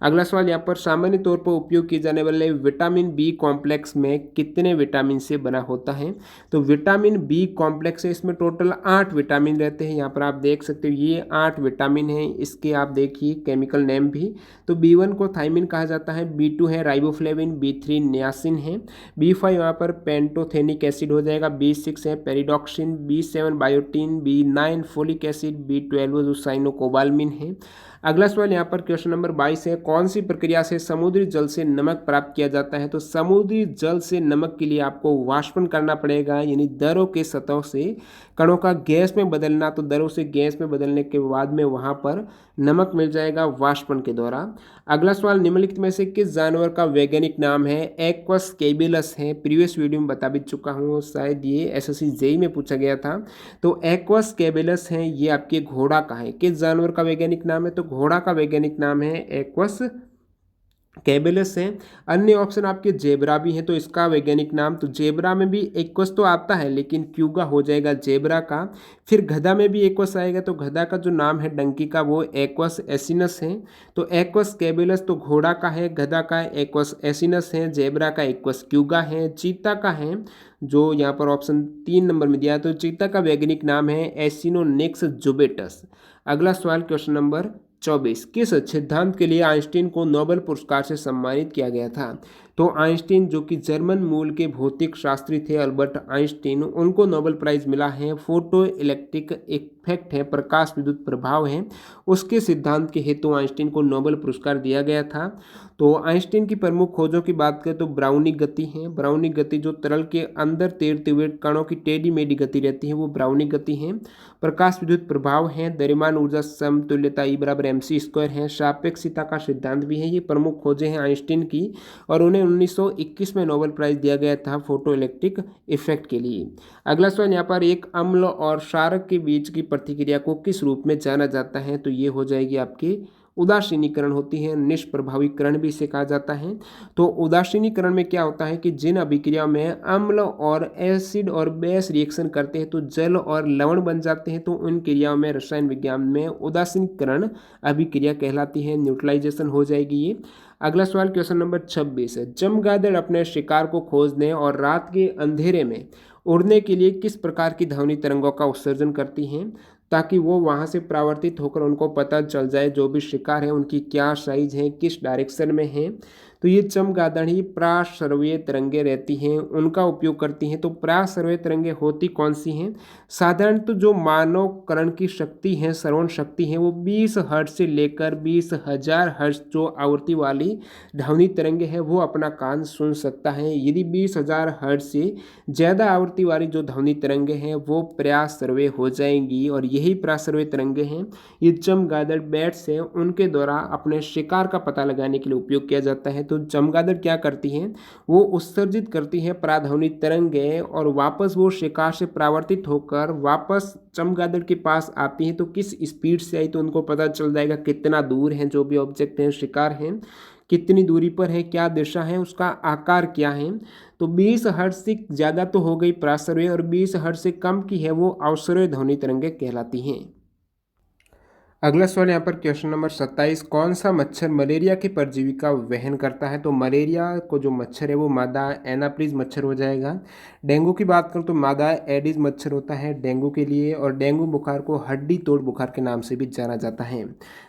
अगला सवाल यहाँ पर, सामान्य तौर पर उपयोग किए जाने वाले विटामिन बी कॉम्प्लेक्स में कितने विटामिन से बना होता है? तो विटामिन बी कॉम्प्लेक्स है, इसमें टोटल 8 विटामिन रहते हैं। यहाँ पर आप देख सकते हो ये 8 विटामिन हैं। इसके आप देखिए केमिकल नेम भी, तो B1 को थाइमिन कहा जाता है, B2 है राइबोफ्लेविन, B3 नियासिन है, B5 यहाँ पर पेंटोथेनिक एसिड हो जाएगा, B6 है pyridoxine, B7 biotin, B9 folic acid, B12 जो साइनोकोबाल्मिन है। अगला सवाल यहाँ पर क्वेश्चन नंबर 22 है, कौन सी प्रक्रिया से समुद्री जल से नमक प्राप्त किया जाता है? तो समुद्री जल से नमक के लिए आपको वाष्पन करना पड़ेगा, यानी दरों के सतह से कणों का गैस में बदलना। तो दरों से गैस में बदलने के बाद में वहाँ पर नमक मिल जाएगा वाष्पन के द्वारा। अगला सवाल, निम्नलिखित में से किस जानवर का वैज्ञानिक नाम है? एक्वस कैबिलस है, प्रीवियस वीडियो में बता भी चुका हूँ, शायद ये एसएससी जेईई में पूछा गया था। तो एक्वस कैबिलस है, ये आपके घोड़ा का है। किस जानवर का वैज्ञानिक नाम है? तो घोड़ा का वैज्ञानिक नाम है एक्वस कैबिलस है। अन्य ऑप्शन आपके जेब्रा भी हैं, तो इसका वैज्ञानिक नाम, तो जेब्रा में भी एक्वस तो आता है लेकिन क्यूगा हो जाएगा जेब्रा का। फिर गधा में भी एक्वस आएगा, तो गधा का जो नाम है डंकी का वो एक्वस एसिनस है। तो एक्वस कैबिलस तो घोड़ा का है, गधा का एक्वस एसिनस है, जेब्रा का एक्वस क्यूगा है, चीता का है जो यहाँ पर ऑप्शन 3 नंबर में दिया है, तो चीता का वैज्ञानिक नाम है एसिनोनेक्स जुबेटस। अगला सवाल क्वेश्चन नंबर 24, किस सिद्धांत के लिए आइंस्टीन को नोबेल पुरस्कार से सम्मानित किया गया था? तो आइंस्टीन जो कि जर्मन मूल के भौतिक शास्त्री थे, अल्बर्ट आइंस्टीन, उनको नोबेल प्राइज मिला है। फोटो इलेक्ट्रिक इफेक्ट है, प्रकाश विद्युत प्रभाव है, उसके सिद्धांत के हेतु आइंस्टीन को नोबेल पुरस्कार दिया गया था। तो आइंस्टीन की प्रमुख खोजों की बात करें तो ब्राउनी गति है। ब्राउनी गति जो तरल के अंदर तैरते हुए कणों की टेढ़ी मेढ़ी गति रहती है वो ब्राउनी गति है। प्रकाश विद्युत प्रभाव है, द्रव्यमान ऊर्जा समतुल्यता E बराबर mc² है, सापेक्षिता का सिद्धांत भी है। ये प्रमुख खोजें हैं आइंस्टीन की, और उन्हें 1921 में नोबेल प्राइज दिया गया था फोटो इलेक्ट्रिक इफेक्ट के लिए। अगला सवाल यहाँ पर, एक अम्ल और क्षारक के बीच की प्रतिक्रिया को किस रूप में जाना जाता है? तो ये हो जाएगी आपकी उदासीनीकरण होती है, निष्प्रभावीकरण भी इसे कहा जाता है। तो उदासीनीकरण में क्या होता है कि जिन अभिक्रियाओं में अम्ल और एसिड और बेस रिएक्शन करते हैं तो जल और लवण बन जाते हैं, तो उन क्रियाओं में रसायन विज्ञान में उदासीनीकरण अभिक्रिया कहलाती है, न्यूट्रलाइजेशन हो जाएगी ये। अगला सवाल क्वेश्चन नंबर 26 है, चमगादड़ अपने शिकार को खोजने और रात के अंधेरे में उड़ने के लिए किस प्रकार की ध्वनि तरंगों का उत्सर्जन करती हैं? ताकि वो वहाँ से परावर्तित होकर उनको पता चल जाए जो भी शिकार है उनकी क्या साइज है, किस डायरेक्शन में है। तो ये चमगादड़ ही पराश्रव्य तरंगे रहती हैं, उनका उपयोग करती हैं। तो पराश्रव्य तरंगे होती कौन सी हैं? साधारणतः तो जो मानव करण की शक्ति है, श्रवण शक्ति है, वो 20 हर्ट्ज से लेकर 20,000 हर्ट्ज जो आवृत्ति वाली ध्वनि तरंगे है वो अपना कान सुन सकता है। यदि 20,000 हर्ट्ज से ज़्यादा आवृत्ति वाली जो ध्वनि तरंगे हैं वो पराश्रव्य हो जाएंगी, और यही पराश्रव्य तरंगे हैं ये चमगादड़ बैट्स हैं उनके द्वारा अपने शिकार का पता लगाने के लिए उपयोग किया जाता है। तो चमगादड़ क्या करती हैं, वो उत्सर्जित करती है पराध्वनि तरंगे और वापस वो शिकार से परावर्तित होकर वापस चमगादड़ के पास आती हैं। तो किस स्पीड से आई तो उनको पता चल जाएगा कितना दूर है जो भी ऑब्जेक्ट हैं, शिकार हैं, कितनी दूरी पर है, क्या दिशा है, उसका आकार क्या है। तो 20 हर्ट्ज से ज़्यादा तो हो गई पराश्रव्य, और 20 हर्ट्ज से कम की है वो अवश्रव्य ध्वनि तरंगे कहलाती हैं। अगला सवाल यहाँ पर क्वेश्चन नंबर 27, कौन सा मच्छर मलेरिया के परजीवी का वहन करता है? तो मलेरिया को जो मच्छर है वो मादा एनाप्लिस मच्छर हो जाएगा। डेंगू की बात करूँ तो मादा एडिस मच्छर होता है डेंगू के लिए, और डेंगू बुखार को हड्डी तोड़ बुखार के नाम से भी जाना जाता है।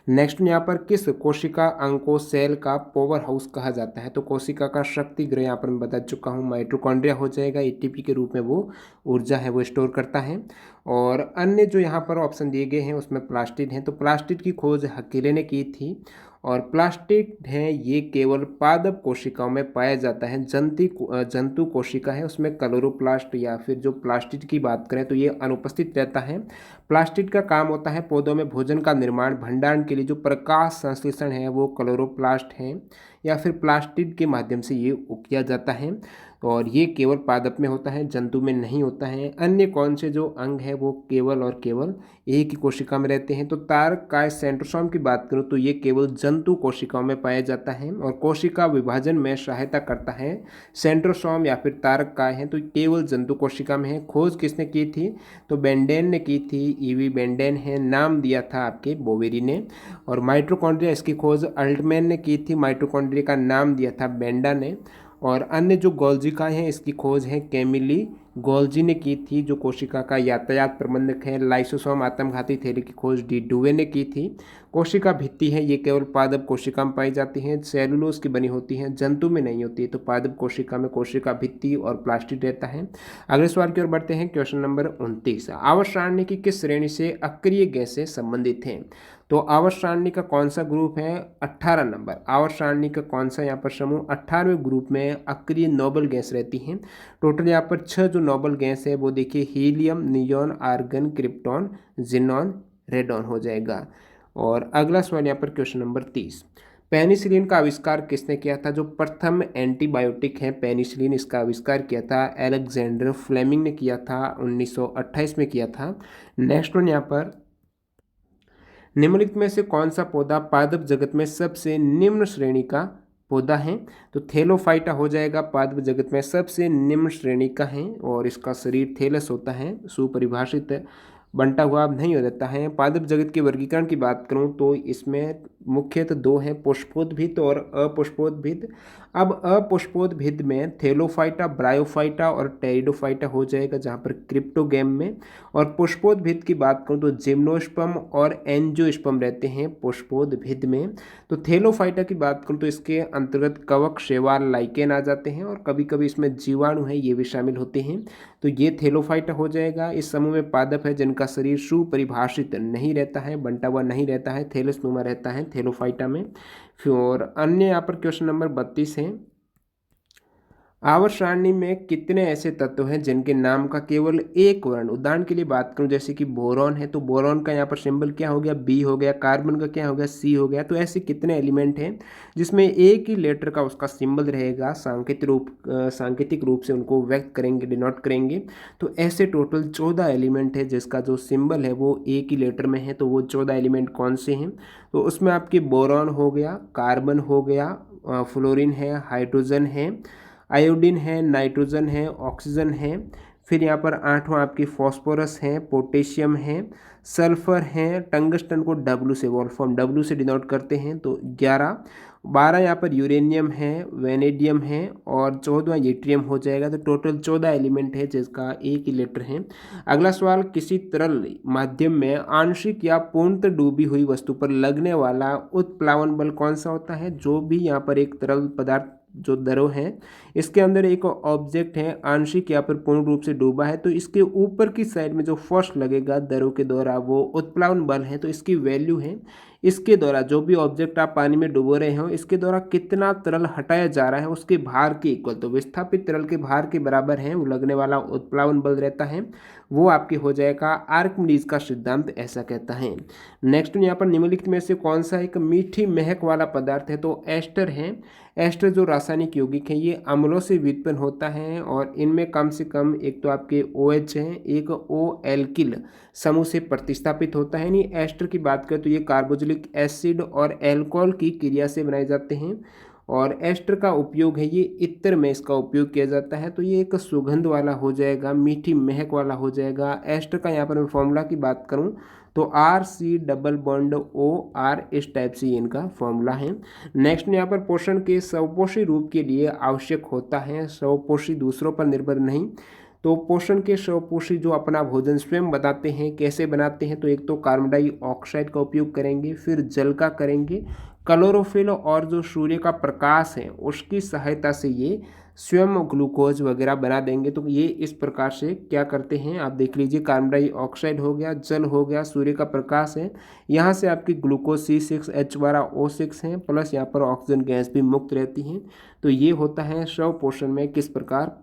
नेक्स्ट यहाँ पर किस कोशिका अंग को सेल का पावर हाउस कहा जाता है? तो कोशिका का शक्ति गृह यहाँ पर मैं बता चुका हूँ, माइटोकॉन्ड्रिया हो जाएगा। एटीपी के रूप में वो ऊर्जा है वो स्टोर करता है। और अन्य जो यहाँ पर ऑप्शन दिए गए हैं उसमें प्लास्टिड हैं। तो प्लास्टिड की खोज हकीले ने की थी, और प्लास्टिड है ये केवल पादप कोशिकाओं में पाया जाता है। जंतु कोशिका है उसमें क्लोरोप्लास्ट या फिर जो प्लास्टिड की बात करें तो ये अनुपस्थित रहता है। प्लास्टिड का काम होता है पौधों में भोजन का निर्माण भंडारण के लिए जो प्रकाश संश्लेषण है वो क्लोरोप्लास्ट है या फिर प्लास्टिड के माध्यम से ये किया जाता है, और ये केवल पादप में होता है, जंतु में नहीं होता है। अन्य कौन से जो अंग है वो केवल और केवल एक ही कोशिका में रहते हैं? तो तारक काय सेंट्रोसोम की बात करूँ तो ये केवल जंतु कोशिकाओं में पाया जाता है और कोशिका विभाजन में सहायता करता है। सेंट्रोसोम या फिर तारक काय है तो केवल जंतु कोशिका में है। खोज किसने की थी? तो बेंडेन ने की थी, ईवी बेंडेन है, नाम दिया था आपके बोवेरी ने। और माइटोकॉन्ड्रिया इसकी खोज अल्टमैन ने की थी, माइटोकॉन्ड्रिया का नाम दिया था बेंडा ने। और अन्य जो गोल्जिकाएँ हैं इसकी खोज है कैमिली गोल्जी ने की थी, जो कोशिका का यातायात प्रबंधक है। लाइसोसोम आत्मघाती थैली की खोज डी डुवे ने की थी। कोशिका भित्ति है ये केवल पादप कोशिका में पाई जाती हैं, सेलुलोज की बनी होती हैं, जंतु में नहीं होती है। तो पादप कोशिका में कोशिका भित्ति और प्लास्टिड रहता है। अगले सवाल की ओर बढ़ते हैं, क्वेश्चन नंबर 29, आवर्त सारणी की किस श्रेणी से अक्रिय गैसें संबंधित हैं? तो आवर्त सारणी का कौन सा ग्रुप है? 18 नंबर। आवर्त सारणी का कौन सा यहाँ पर समूह 18वें ग्रुप में अक्रिय नोबल गैस रहती हैं। टोटल यहाँ पर 6 जो नोबल गैस है वो देखिए helium, neon, argon, krypton, xenon, radon हो जाएगा। और अगला सवाल यहाँ पर क्वेश्चन नंबर 30, पेनिसिलिन का आविष्कार किसने किया था? जो प्रथम एंटीबायोटिक है पेनिसिलिन, इसका आविष्कार किया था अलेक्जेंडर फ्लेमिंग ने किया था, 1928 में किया था। नेक्स्ट वन यहाँ पर, निम्नलिखित में से कौन सा पौधा पादप जगत में सबसे निम्न श्रेणी का पौधा है? तो थैलोफाइटा हो जाएगा, पादप जगत में सबसे निम्न श्रेणी का है, और इसका शरीर थैलस होता है, सुपरिभाषित बंटा हुआ नहीं हो जाता है। पादप जगत के वर्गीकरण की बात करूं तो इसमें मुख्यतः 2 हैं, पुष्पोद्भिद और अपुष्पोद्भिद। अब अपुष्पोद्भिद में थैलोफाइटा, ब्रायोफाइटा और टेरिडोफाइटा हो जाएगा जहां पर क्रिप्टोगैम में। और पुष्पोद्भिद की बात करूं तो जिम्नोस्पर्म और एंजियोस्पर्म रहते हैं पुष्पोद्भिद में। तो थैलोफाइटा की बात करूं तो इसके अंतर्गत कवक, शैवाल, लाइकेन आ जाते हैं, और कभी कभी इसमें जीवाणु है ये भी शामिल होते हैं। तो ये थैलोफाइटा हो जाएगा। इस समूह में पादप है जिनका शरीर सुपरिभाषित नहीं रहता है, बंटा हुआ नहीं रहता है, थैलसनुमा रहता है थैलोफाइटा में। फिर और अन्य यहाँ पर क्वेश्चन नंबर 32 है, आवर्त सारणी में कितने ऐसे तत्व हैं जिनके नाम का केवल एक वर्ण, उदाहरण के लिए बात करूं जैसे कि बोरॉन है तो बोरॉन का यहाँ पर सिंबल क्या हो गया? बी हो गया। कार्बन का क्या हो गया? सी हो गया। तो ऐसे कितने एलिमेंट हैं जिसमें एक ही लेटर का उसका सिंबल रहेगा, सांकेतिक रूप से उनको व्यक्त करेंगे, डिनोट करेंगे। तो ऐसे टोटल 14 एलिमेंट है जिसका जो सिंबल है वो एक ही लेटर में है। तो वो 14 एलिमेंट कौन से हैं? तो उसमें आपके बोरॉन हो गया, कार्बन हो गया, फ्लोरीन है, हाइड्रोजन है, आयोडीन है, नाइट्रोजन है, ऑक्सीजन है, फिर यहाँ पर 8वां आपकी फॉस्फोरस है, पोटेशियम है, सल्फर है, टंगस्टन को W से वोल्फ्राम W से डिनोट करते हैं तो 11, 12 यहाँ पर यूरेनियम है, वेनेडियम है और 14वां यूट्रियम हो जाएगा। तो टोटल 14 एलिमेंट है जिसका एक ही लेटर है। अगला सवाल, किसी तरल माध्यम में आंशिक या पूर्णतः डूबी हुई वस्तु पर लगने वाला उत्प्लावन बल कौन सा होता है? जो भी यहाँ पर एक तरल पदार्थ जो द्रव है, इसके अंदर एक ऑब्जेक्ट है आंशिक या पर पूर्ण रूप से डूबा है, तो इसके ऊपर की साइड में जो फोर्स लगेगा द्रव के द्वारा वो उत्प्लावन बल है। तो इसकी वैल्यू है, इसके द्वारा जो भी ऑब्जेक्ट आप पानी में डुबो रहे हो इसके द्वारा कितना तरल हटाया जा रहा है उसके भार के इक्वल, तो विस्थापित तरल के भार के बराबर है वो लगने वाला उत्प्लावन बल रहता है, वो आपके हो जाएगा। आर्किमिडीज का सिद्धांत ऐसा कहता है। नेक्स्ट यहाँ पर निम्नलिखित में से कौन सा एक मीठी महक वाला पदार्थ है? तो एस्टर है। एस्टर जो रासायनिक यौगिक है ये अम्लों से व्युत्पन्न होता है और इनमें कम से कम एक तो आपके OH है, एक O एल्किल समूह से प्रतिस्थापित होता है। यानी एस्टर की बात करें तो ये कार्बोक्सिलिक एसिड और एल्कोहल की क्रिया से बनाए जाते हैं और एस्टर का उपयोग है ये इत्र में इसका उपयोग किया जाता है। तो ये एक सुगंध वाला हो जाएगा, मीठी महक वाला हो जाएगा। एस्टर का यहाँ पर मैं फॉर्मूला की बात करूँ तो RC+O R इस टाइप से इनका फॉर्मूला है। नेक्स्ट यहाँ पर पोषण के स्वपोषी रूप के लिए आवश्यक होता है, स्वपोषी दूसरों पर निर्भर नहीं। तो पोषण के स्वपोषी जो अपना भोजन स्वयं बनाते हैं, कैसे बनाते हैं? तो एक तो कार्बन डाइऑक्साइड का उपयोग करेंगे, फिर जल का करेंगे, क्लोरोफिल और जो सूर्य का प्रकाश है उसकी सहायता से ये स्वयं ग्लूकोज वगैरह बना देंगे। तो ये इस प्रकार से क्या करते हैं आप देख लीजिए, कार्बन डाइऑक्साइड हो गया, जल हो गया, सूर्य का प्रकाश है, यहाँ से आपकी ग्लूकोज C6H12O6 है, प्लस यहाँ पर ऑक्सीजन गैस भी मुक्त रहती है। तो ये होता है स्व पोषण में किस प्रकार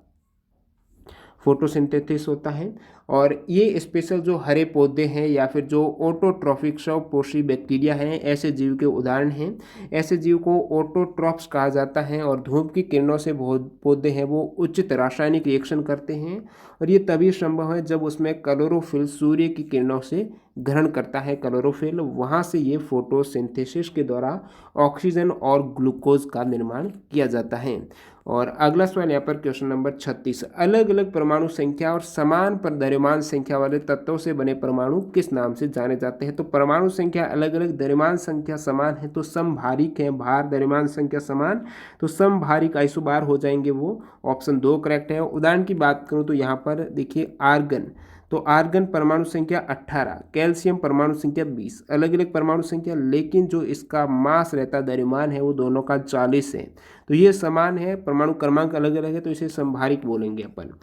फोटोसिंथेसिस होता है। और ये स्पेशल जो हरे पौधे हैं या फिर जो ऑटोट्रॉफिक स्वपोषी बैक्टीरिया हैं, ऐसे जीव के उदाहरण हैं। ऐसे जीव को ऑटोट्रॉफ्स कहा जाता है और धूप की किरणों से पौधे हैं वो उचित रासायनिक रिएक्शन करते हैं और ये तभी संभव है जब उसमें क्लोरोफिल सूर्य की किरणों से ग्रहण करता है। क्लोरोफिल वहाँ से ये फोटोसिंथेसिस के द्वारा ऑक्सीजन और ग्लूकोज का निर्माण किया जाता है। और अगला सवाल यहाँ पर क्वेश्चन नंबर 36, अलग अलग परमाणु संख्या और समान पर द्रव्यमान संख्या वाले तत्वों से बने परमाणु किस नाम से जाने जाते हैं? तो परमाणु संख्या अलग अलग, द्रव्यमान संख्या समान है तो समभारिक है, भार द्रव्यमान संख्या समान तो समभारिक आइसोबार हो जाएंगे वो। ऑप्शन 2 करेक्ट है। उदाहरण की बात करूँ तो यहाँ पर देखिए आर्गन, तो आर्गन परमाणु संख्या 18, कैल्शियम परमाणु संख्या 20, अलग अलग परमाणु संख्या, लेकिन जो इसका मास रहता द्रव्यमान है वो दोनों का 40 है। तो ये समान है, परमाणु क्रमांक अलग अलग है तो इसे समभारिक बोलेंगे अपन।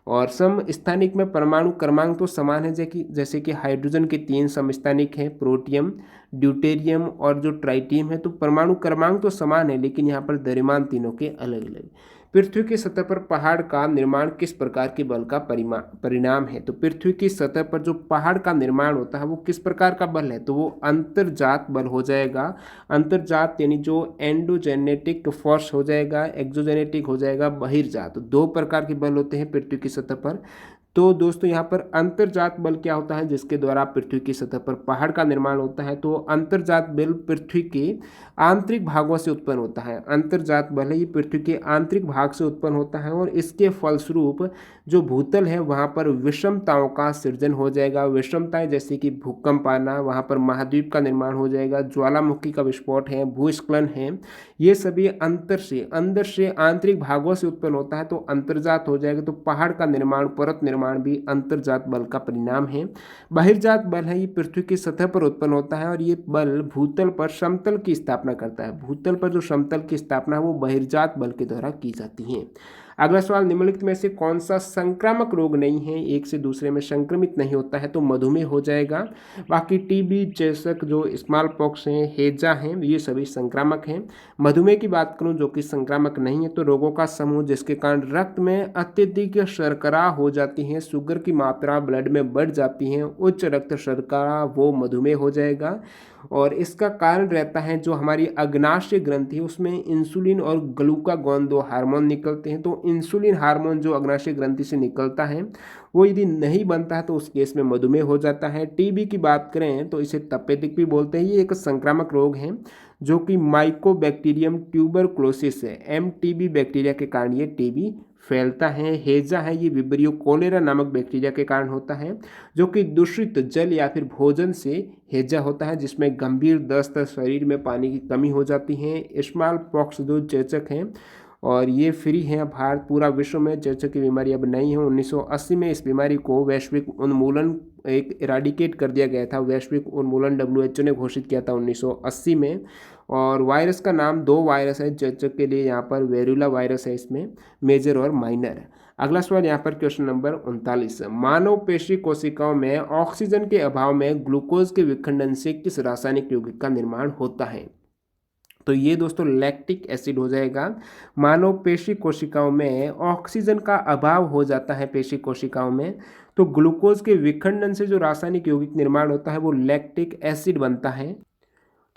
और समस्थानिक में परमाणु क्रमांक तो समान है, जैसे कि हाइड्रोजन के 3 समस्थानिक हैं, प्रोटियम, ड्यूटेरियम और जो ट्राइटियम है। तो परमाणु क्रमांक तो समान है लेकिन यहाँ पर द्रव्यमान तीनों के अलग अलग। पृथ्वी की सतह पर पहाड़ का निर्माण किस प्रकार के बल का परिणाम है? तो पृथ्वी की सतह पर जो पहाड़ का निर्माण होता है वो किस प्रकार का बल है? तो वो अंतर्जात बल हो जाएगा। अंतर्जात यानी जो एंडोजेनेटिक फोर्स हो जाएगा, एक्सोजेनेटिक हो जाएगा, बहिर्जात। तो 2 प्रकार के बल होते हैं पृथ्वी की सतह पर। तो दोस्तों यहाँ पर अंतर्जात बल क्या होता है जिसके द्वारा पृथ्वी की सतह पर पहाड़ का निर्माण होता है? तो अंतर्जात बल पृथ्वी के आंतरिक भागों से उत्पन्न होता है। अंतर्जात बल है ये पृथ्वी के आंतरिक भाग से उत्पन्न होता है और इसके फलस्वरूप जो भूतल है वहाँ पर विषमताओं का सृजन हो जाएगा। विषमताएं जैसे कि भूकंप आना, वहाँ पर महाद्वीप का निर्माण हो जाएगा, ज्वालामुखी का विस्फोट है, भूस्खलन है, ये सभी अंदर से आंतरिक भागों से उत्पन्न होता है तो अंतर्जात हो जाएगा। तो पहाड़ का निर्माण, पर्वत निर्माण भी अंतर्जात बल का परिणाम है। बहिर्जात बल है ये पृथ्वी की सतह पर उत्पन्न होता है और ये बल भूतल पर समतल की स्थापना करता है। भूतल पर जो समतल की स्थापना है वो बहिर्जात बल के द्वारा की जाती है। अगला सवाल, निम्नलिखित में से कौन सा संक्रामक रोग नहीं है, एक से दूसरे में संक्रमित नहीं होता है? तो मधुमेह हो जाएगा। बाकी टीबी, चेचक, जो स्मॉल पॉक्स हैं, हैजा हैं, ये सभी संक्रामक हैं। मधुमेह की बात करूं जो कि संक्रामक नहीं है तो रोगों का समूह जिसके कारण रक्त में अत्यधिक शर्करा हो जाती है, शुगर की मात्रा ब्लड में बढ़ जाती है, उच्च रक्त शर्करा, वो मधुमेह हो जाएगा। और इसका कारण रहता है जो हमारी अग्नाशय ग्रंथि है उसमें इंसुलिन और ग्लूकागॉन 2 हार्मोन निकलते हैं। तो इंसुलिन हार्मोन जो अग्नाशय ग्रंथि से निकलता है वो यदि नहीं बनता है तो उस केस में मधुमेह हो जाता है। टीबी की बात करें तो इसे तपेदिक भी बोलते हैं, ये एक संक्रामक रोग है जो कि माइकोबैक्टीरियम ट्यूबरक्लोसिस है, एमटीबी बैक्टीरिया के कारण ये टीबी फैलता है। हैजा है ये विब्रियो कोलेरा नामक बैक्टीरिया के कारण होता है, जो कि दूषित जल या फिर भोजन से हैजा होता है, जिसमें गंभीर दस्त, शरीर में पानी की कमी हो जाती है। स्मॉल पॉक्स जो चेचक हैं और ये फ्री हैं भारत, पूरा विश्व में चेचक की बीमारी अब नहीं है। 1980 में इस बीमारी को वैश्विक उन्मूलन एक इराडिकेट कर दिया गया था, वैश्विक उन्मूलन WHO ने घोषित किया था 1980 में। और वायरस का नाम, दो वायरस है चेचक के लिए, यहाँ पर वेरुला वायरस है इसमें, मेजर और माइनर। अगला सवाल यहाँ पर क्वेश्चन नंबर 39, मानव पेशी कोशिकाओं में ऑक्सीजन के अभाव में ग्लूकोज के विखंडन से किस रासायनिक यौगिक का निर्माण होता है? तो ये दोस्तों लैक्टिक एसिड हो जाएगा। मानव पेशी कोशिकाओं में ऑक्सीजन का अभाव हो जाता है पेशी कोशिकाओं में, तो ग्लूकोज के विखंडन से जो रासायनिक यौगिक निर्माण होता है वो लैक्टिक एसिड बनता है।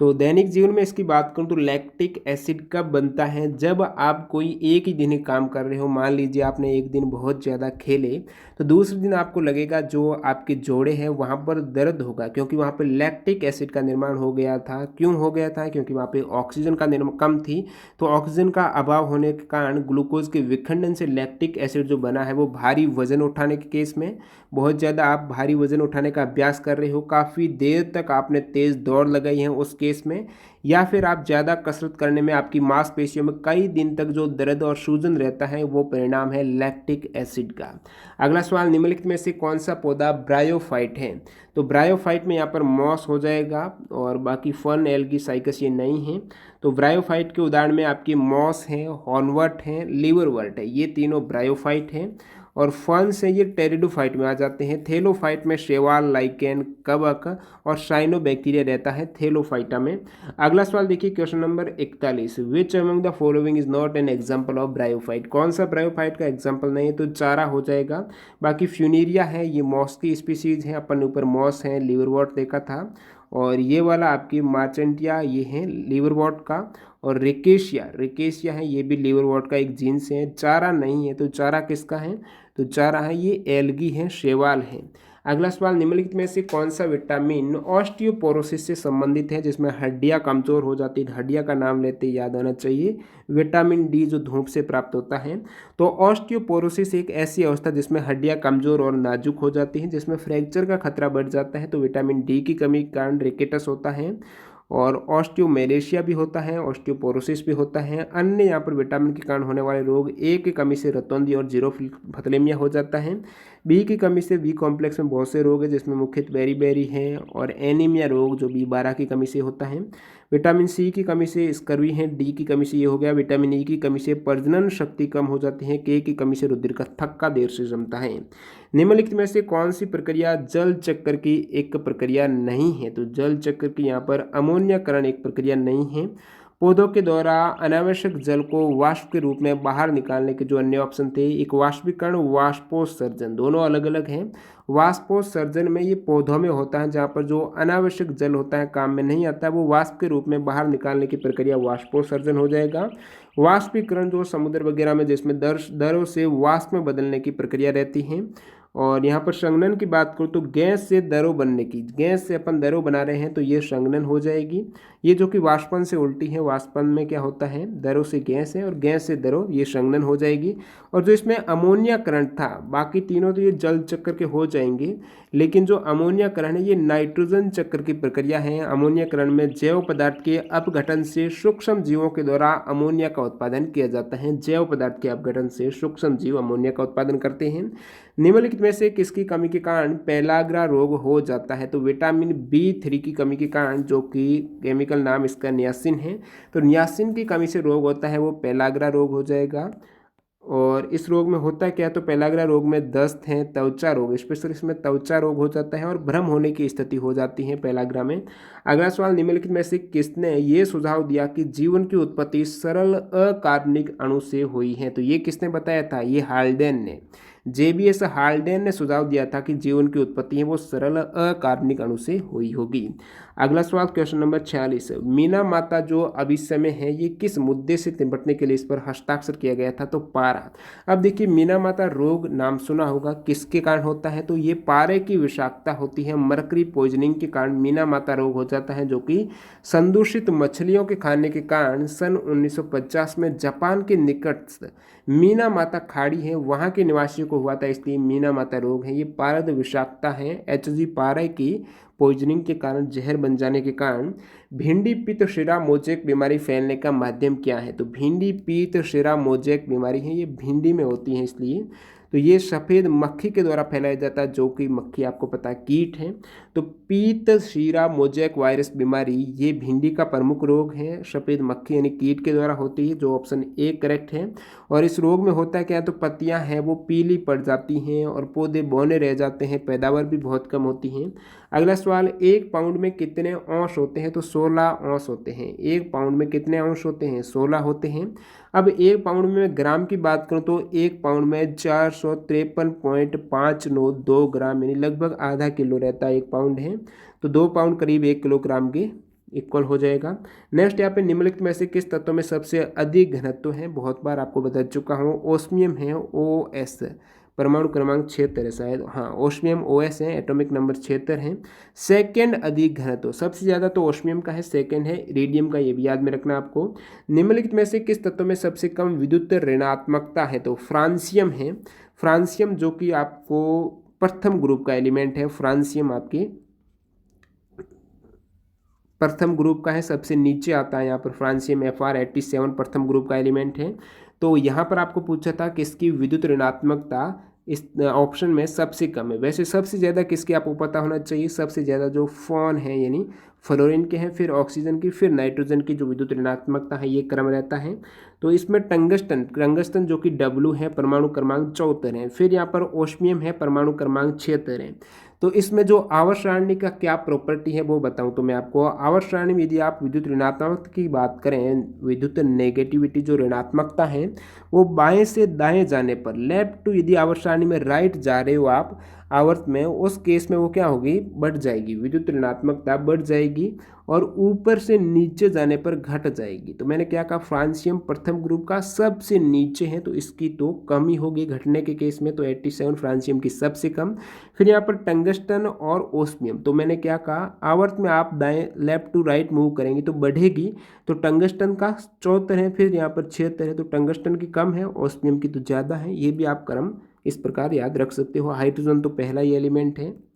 तो दैनिक जीवन में इसकी बात करूं तो लैक्टिक एसिड कब बनता है? जब आप कोई एक ही दिन काम कर रहे हो, मान लीजिए आपने एक दिन बहुत ज़्यादा खेले, तो दूसरे दिन आपको लगेगा जो आपके जोड़े हैं वहाँ पर दर्द होगा, क्योंकि वहाँ पर लैक्टिक एसिड का निर्माण हो गया था। क्यों हो गया था? क्योंकि वहाँ पे ऑक्सीजन का निर्माण कम थी, तो ऑक्सीजन का अभाव होने के कारण ग्लूकोज के विखंडन से लैक्टिक एसिड जो बना है वो भारी वजन उठाने के केस में, बहुत ज़्यादा आप भारी वजन उठाने का अभ्यास कर रहे हो, काफ़ी देर तक आपने तेज़ दौड़ लगाई है उस केस में, या फिर आप ज़्यादा कसरत करने में आपकी मांसपेशियों में कई दिन तक जो दर्द और सूजन रहता है, वो परिणाम है लैक्टिक एसिड का। अगला सवाल, निम्नलिखित में से कौन सा पौधा ब्रायोफाइट है? तो ब्रायोफाइट में यहाँ पर मॉस हो जाएगा और बाकी फर्न, एल्गी, साइकस ये नहीं है। तो ब्रायोफाइट के उदाहरण में आपकी मॉस है, हॉर्नवर्ट है, लिवरवर्ट है, ये तीनों ब्रायोफाइट हैं। और फर्न से ये टेरिडोफाइट में आ जाते हैं। थेलोफाइट में शैवाल, लाइकेन, कवक और साइनोबैक्टीरिया रहता है थेलोफाइटा में। अगला सवाल देखिए question number 41, which among the following is not an example of bryophyte? कौन सा ब्रायोफाइट का एग्जाम्पल नहीं है? तो चारा हो जाएगा। बाकी फ्यूनीरिया है, ये मॉस की स्पीसीज है, अपन ने ऊपर मॉस है, लिवरवॉट देखा था। और ये वाला आपकी मार्चेंटिया, ये है लिवरवॉट का। और रिकेशिया है, ये भी लिवरवॉट का एक जीन्स है। चारा नहीं है, तो चारा किसका है? तो चारा है ये एल्गी है, शैवाल है। अगला सवाल, निम्नलिखित में से कौन सा विटामिन ऑस्टियोपोरोसिस से संबंधित है, जिसमें हड्डियां कमजोर हो जाती है? हड्डियां का नाम लेते याद आना चाहिए, विटामिन डी जो धूप से प्राप्त होता है। तो ऑस्टियोपोरोसिस एक ऐसी अवस्था जिसमें हड्डियां कमजोर और नाजुक हो जाती हैं, जिसमें फ्रैक्चर का खतरा बढ़ जाता है। तो विटामिन डी की कमी के कारण रिकेटस होता है और ऑस्टियोमेलेशिया भी होता है, ऑस्टियोपोरोसिस भी होता है। अन्य यहाँ पर विटामिन के कारण होने वाले रोग, ए की कमी से रतौंधी और जीरोफिलेमिया हो जाता है। बी की कमी से बी कॉम्प्लेक्स में बहुत से रोग हैं, जिसमें मुख्यतः बेरी है। और एनीमिया रोग जो B12 की कमी से होता है। विटामिन सी की कमी से स्कर्वी है। डी की कमी से ये हो गया। विटामिन ई की कमी से प्रजनन शक्ति कम हो जाती है। के की कमी से रुधिर का थक्का देर से जमता है। निम्नलिखित में से कौन सी प्रक्रिया जल चक्र की एक प्रक्रिया नहीं है? तो जल चक्र की यहाँ पर अमोनियाकरण एक प्रक्रिया नहीं है। पौधों के द्वारा अनावश्यक जल को वाष्प के रूप में बाहर निकालने के जो अन्य ऑप्शन थे, एक वाष्पीकरण, वाष्पोत्सर्जन, दोनों अलग अलग हैं। वाष्पोत्सर्जन में ये पौधों में होता है, जहाँ पर जो अनावश्यक जल होता है, काम में नहीं आता है, वो वाष्प के रूप में बाहर निकालने की प्रक्रिया वाष्पोत्सर्जन हो जाएगा। वाष्पीकरण जो समुद्र वगैरह में, जिसमें दरों से वाष्प में बदलने की प्रक्रिया रहती है। और यहाँ पर संघनन की बात करूँ तो गैस से दरों बनने की, गैस से अपन दरों बना रहे हैं तो ये संघनन हो जाएगी। ये जो कि वाष्पन से उल्टी है, वाष्पन में क्या होता है, दरों से गैस है और गैस से दरों, ये संघनन हो जाएगी। और जो इसमें अमोनियाकरण था, बाकी तीनों तो ये जल चक्र के हो जाएंगे, लेकिन जो अमोनियाकरण है ये नाइट्रोजन चक्र की प्रक्रिया है। अमोनियाकरण में जैव पदार्थ के अपघटन से सूक्ष्म जीवों के द्वारा अमोनिया का उत्पादन किया जाता है। जैव पदार्थ के अपघटन से सूक्ष्म जीव अमोनिया का उत्पादन करते हैं। निम्नलिखित में से किसकी कमी के कारण पेलाग्रा रोग हो जाता है? तो विटामिन B3 की कमी के कारण, जो कि केमिकल नाम इसका नियासिन है, तो नियासिन की कमी से रोग होता है, वो पेलाग्रा रोग हो जाएगा। और इस रोग में होता क्या है? तो पेलाग्रा रोग में दस्त है, त्वचा रोग, स्पेशली इसमें त्वचा रोग हो जाता है और भ्रम होने की स्थिति हो जाती है पेलाग्रा में। अगला सवाल, निम्नलिखित में से किसने ये सुझाव दिया कि जीवन की उत्पत्ति सरल अकार्बनिक अणु से हुई है? तो ये किसने बताया था? ये हाल्डेन ने। जेबीएस हाल्डेन ने सुझाव दिया था कि जीवन की उत्पत्ति है वो सरल अकार्बनिक अणु से हुई होगी। अगला सवाल क्वेश्चन नंबर 46, मीना माता जो अभी समय है ये किस मुद्दे से निपटने के लिए इस पर हस्ताक्षर किया गया था, तो पारा। अब देखिए मीना माता रोग नाम सुना होगा, किसके कारण होता है, तो ये पारे की विषाक्तता होती है, मरकरी पॉइजनिंग के कारण मीना माता रोग हो जाता है, जो कि संदूषित मछलियों के खाने के कारण सन 1950 में जापान के निकट मीना माता खाड़ी है वहाँ के निवासियों को हुआ था, इसलिए मीना माता रोग है। ये पारद विषाक्तता है, एचजी पारा की पॉइजनिंग के कारण, जहर बन जाने के कारण। भिंडी पित्त शिरा मोजेक बीमारी फैलने का माध्यम क्या है, तो भिंडी पित्त शिरा मोजेक बीमारी है ये भिंडी में होती है, इसलिए तो ये सफ़ेद मक्खी के द्वारा फैलाया जाता है, जो कि मक्खी आपको पता है कीट है। तो पीत शीरा मोजैक वायरस बीमारी ये भिंडी का प्रमुख रोग है, सफ़ेद मक्खी यानी कीट के द्वारा होती है, जो ऑप्शन ए करेक्ट है। और इस रोग में होता है क्या, तो पत्तियां हैं वो पीली पड़ जाती हैं और पौधे बौने रह जाते हैं, पैदावार भी बहुत कम होती हैं। अगला सवाल, 1 पाउंड में कितने औंस होते हैं, तो 16 औंस होते हैं। 1 पाउंड में कितने औंस होते हैं, 16 होते हैं। अब 1 पाउंड में ग्राम की बात करूं तो 1 पाउंड में 453.592 ग्राम यानी लगभग आधा किलो रहता है, 1 पाउंड है, तो 2 पाउंड करीब 1 किलोग्राम के इक्वल हो जाएगा। नेक्स्ट यहाँ पे निम्नलिखित में से किस तत्व में सबसे अधिक घनत्व है, बहुत बार आपको बता चुका हूँ, ओस्मियम है, OS, परमाणु क्रमांक 76 है शायद, हाँ ओस्मियम OS है, एटॉमिक नंबर 76 है। सेकेंड अधिक घनत्व, सबसे ज़्यादा तो ओस्मियम का है, सेकेंड है रेडियम का, ये भी याद में रखना आपको। निम्नलिखित में से किस तत्व में सबसे कम विद्युत ऋणात्मकता है, तो फ्रांसियम है। फ्रांसियम जो कि आपको प्रथम ग्रुप का एलिमेंट है, फ्रांसियम आपके प्रथम ग्रुप का है, सबसे नीचे आता है यहाँ पर फ्रांसियम, Fr87 प्रथम ग्रुप का एलिमेंट है। तो यहाँ पर आपको पूछा था किसकी विद्युत ऋणात्मकता इस ऑप्शन में सबसे कम है। वैसे सबसे ज़्यादा किसकी आपको पता होना चाहिए, सबसे ज़्यादा जो फोन है यानी फ्लोरीन के हैं, फिर ऑक्सीजन की, फिर नाइट्रोजन की जो विद्युत ऋणात्मकता है, ये क्रम रहता है। तो इसमें टंगस्टन जो कि W है, परमाणु क्रमांक 74 है। फिर यहाँ पर ओस्मियम है, परमाणु क्रमांक 76 है। तो इसमें जो आवर्त सारणी का क्या प्रॉपर्टी है वो बताऊं तो मैं आपको, आवर्त सारणी में यदि आप विद्युत ऋणात्मक की बात करें, विद्युत नेगेटिविटी जो ऋणात्मकता है वो बाएं से दाएं जाने पर, लेफ्ट टू यदि आवर्त सारणी में राइट जा रहे हो आप आवर्त में, उस केस में वो क्या होगी, बढ़ जाएगी, विद्युत ऋणात्मकता बढ़ जाएगी, और ऊपर से नीचे जाने पर घट जाएगी। तो मैंने क्या कहा, फ्रांसियम प्रथम ग्रुप का सबसे नीचे है, तो इसकी तो कम ही होगी घटने के केस में, तो 87 फ्रांसियम की सबसे कम। फिर यहाँ पर टंगस्टन और ओस्मियम, तो मैंने क्या कहा, आवर्त में आप दाएं लेफ्ट टू राइट मूव करेंगे तो बढ़ेगी, तो टंगस्टन का 74 है, फिर यहाँ पर 76 है, तो टंगस्टन की कम है, ओस्मियम की तो ज़्यादा है। ये भी आप क्रम इस प्रकार याद रख सकते हो। हाइड्रोजन तो पहला ही एलिमेंट है।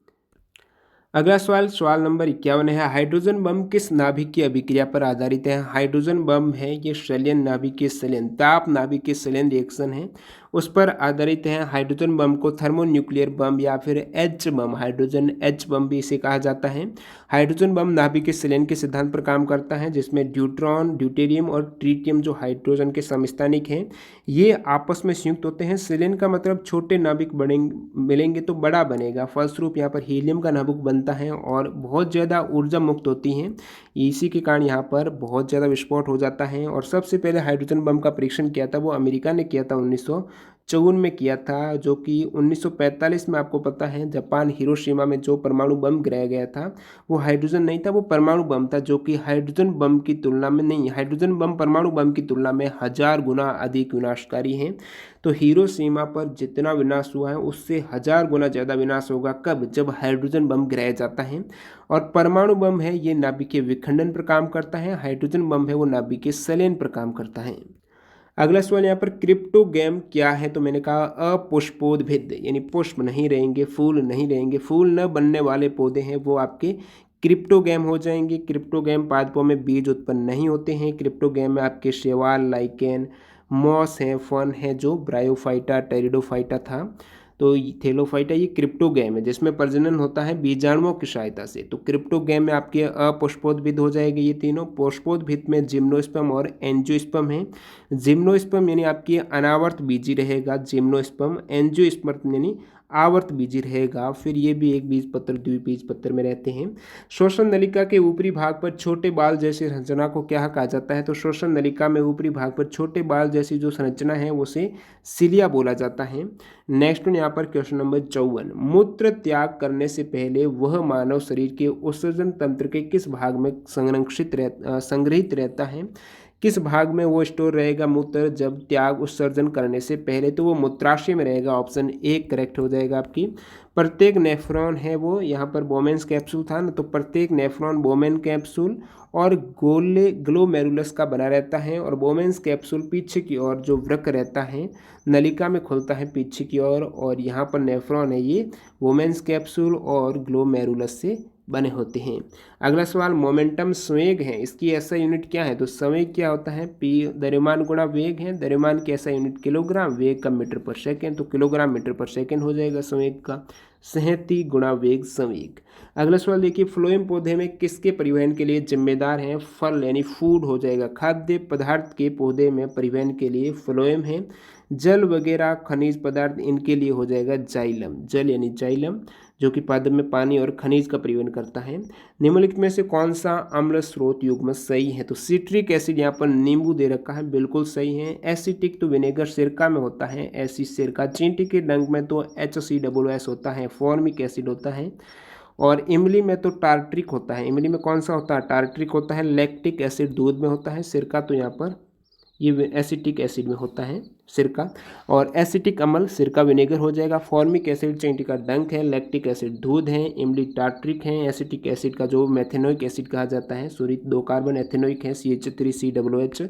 अगला सवाल नंबर 51 है, हाइड्रोजन बम किस नाभिकीय अभिक्रिया पर आधारित है। हाइड्रोजन बम है ये शैलियन नाभिकीय संलयन, ताप नाभिकीय संलयन रिएक्शन है, उस पर आधारित है। हाइड्रोजन बम को थर्मोन्यूक्लियर बम या फिर H बम, हाइड्रोजन H बम भी इसे कहा जाता है। हाइड्रोजन बम नाभिकीय संलयन के सिद्धांत पर काम करता है, जिसमें ड्यूट्रॉन, ड्यूटेरियम और ट्रिटियम जो हाइड्रोजन के समस्थानिक हैं ये आपस में संयुक्त होते हैं। संलयन का मतलब छोटे नाभिक मिलेंगे तो बड़ा बनेगा, फलस्वरूप यहाँ पर हीलियम का नाभिक बनता है और बहुत ज़्यादा ऊर्जा मुक्त होती है, इसी के कारण यहाँ पर बहुत ज़्यादा विस्फोट हो जाता है। और सबसे पहले हाइड्रोजन बम का परीक्षण किया था वो अमेरिका ने किया था, 1954 में किया था, जो कि 1945 में आपको पता है जापान हिरोशिमा में जो परमाणु बम गिराया गया था वो हाइड्रोजन नहीं था, वो परमाणु बम था, जो कि हाइड्रोजन बम की तुलना में नहीं, हाइड्रोजन बम परमाणु बम की तुलना में 1000 गुना अधिक विनाशकारी है। तो हिरोशिमा पर जितना विनाश हुआ है उससे 1000 गुना ज़्यादा विनाश होगा, कब, जब हाइड्रोजन बम गिराया जाता है। और परमाणु बम है ये नाभिकीय विखंडन पर काम करता है, हाइड्रोजन बम है वो नाभिकीय संलयन पर काम करता है। अगला सवाल यहाँ पर, क्रिप्टोगैम क्या है, तो मैंने कहा अपुष्पोद्भिद यानी पुष्प नहीं रहेंगे, फूल नहीं रहेंगे, फूल न बनने वाले पौधे हैं वो आपके क्रिप्टोगैम हो जाएंगे। क्रिप्टोगैम पादपों में बीज उत्पन्न नहीं होते हैं। क्रिप्टोगैम में आपके शैवाल, लाइकेन, मॉस है, फन है जो ब्रायोफाइटा, टेरिडोफाइटा था, तो थेलोफाइटा ये क्रिप्टोगैम है जिसमें प्रजनन होता है बीजाणुओं की सहायता से। तो क्रिप्टोगैम में आपके अपुष्पोद्भिद हो जाएंगे ये तीनों। पुष्पोद्भिद में जिम्नोस्पर्म और एंजियोस्पर्म है। जिम्नोस्पर्म यानी आपकी अनावर्त बीजी रहेगा जिम्नोस्पर्म, एंजियोस्पर्म यानी आवर्त बीजी रहेगा, फिर ये भी एक बीजपत्र द्विबीजपत्र में रहते हैं। श्वसन नलिका के ऊपरी भाग पर छोटे बाल जैसी संरचना को क्या कहा जाता है? तो श्वसन नलिका में ऊपरी भाग पर छोटे बाल जैसी जो संरचना है उसे सिलिया बोला जाता है। नेक्स्ट यहाँ पर क्वेश्चन नंबर 54, मूत्र त्याग करने से पहले वह मानव शरीर के उत्सर्जन तंत्र के किस भाग में संग्रहित रहता है? किस भाग में वो स्टोर रहेगा मूत्र जब त्याग उत्सर्जन करने से पहले? तो वो मूत्राशय में रहेगा। ऑप्शन ए करेक्ट हो जाएगा आपकी। प्रत्येक नेफ्रॉन है वो, यहाँ पर बोमेन्स कैप्सूल था ना, तो प्रत्येक नेफ्रॉन बोमेन कैप्सूल और गोले ग्लोमेरुलस का बना रहता है, और बोमेन्स कैप्सूल पीछे की ओर जो वृक्क रहता है नलिका में खुलता है पीछे की ओर, और यहाँ पर नेफ्रॉन है ये बोमेन्स कैप्सूल और ग्लोमेरुलस से बने होते हैं। अगला सवाल, मोमेंटम संवेग है, इसकी ऐसा यूनिट क्या है? तो संवेग क्या होता है? पी द्रव्यमान गुणा वेग है। द्रव्यमान की ऐसा यूनिट किलोग्राम, वेग का मीटर पर सेकेंड, तो किलोग्राम मीटर पर सेकेंड हो जाएगा संवेग का। सहती गुणा वेग संवेग। अगला सवाल देखिए, फ्लोएम पौधे में किसके परिवहन के लिए जिम्मेदार है? फल यानी फूड हो जाएगा। खाद्य पदार्थ के पौधे में परिवहन के लिए फ्लोएम है। जल वगैरह खनिज पदार्थ इनके लिए हो जाएगा जाइलम। जल यानी जाइलम, जो कि पादप में पानी और खनिज का परिवहन करता है। निम्नलिखित में से कौन सा अम्ल स्रोत युग्म सही है? तो सिट्रिक एसिड, यहाँ पर नींबू दे रखा है, बिल्कुल सही है। एसिटिक तो विनेगर सिरका में होता है, एसिड सिरका। चींटी के डंक में तो HCSS होता है, फॉर्मिक एसिड होता है। और इमली में तो टार्ट्रिक होता है। इमली में कौन सा होता है? टार्ट्रिक होता है। लैक्टिक एसिड दूध में होता है। सिरका तो यहाँ पर ये एसिटिक एसिड में होता है सिरका, और एसिटिक अम्ल सिरका विनेगर हो जाएगा। फॉर्मिक एसिड चींटी का डंक है। लैक्टिक एसिड दूध है। इमली टार्ट्रिक है। एसिटिक एसिड का जो मेथेनोइक एसिड कहा जाता है, सॉरी 2 कार्बन एथेनोइक है, CH3COOH।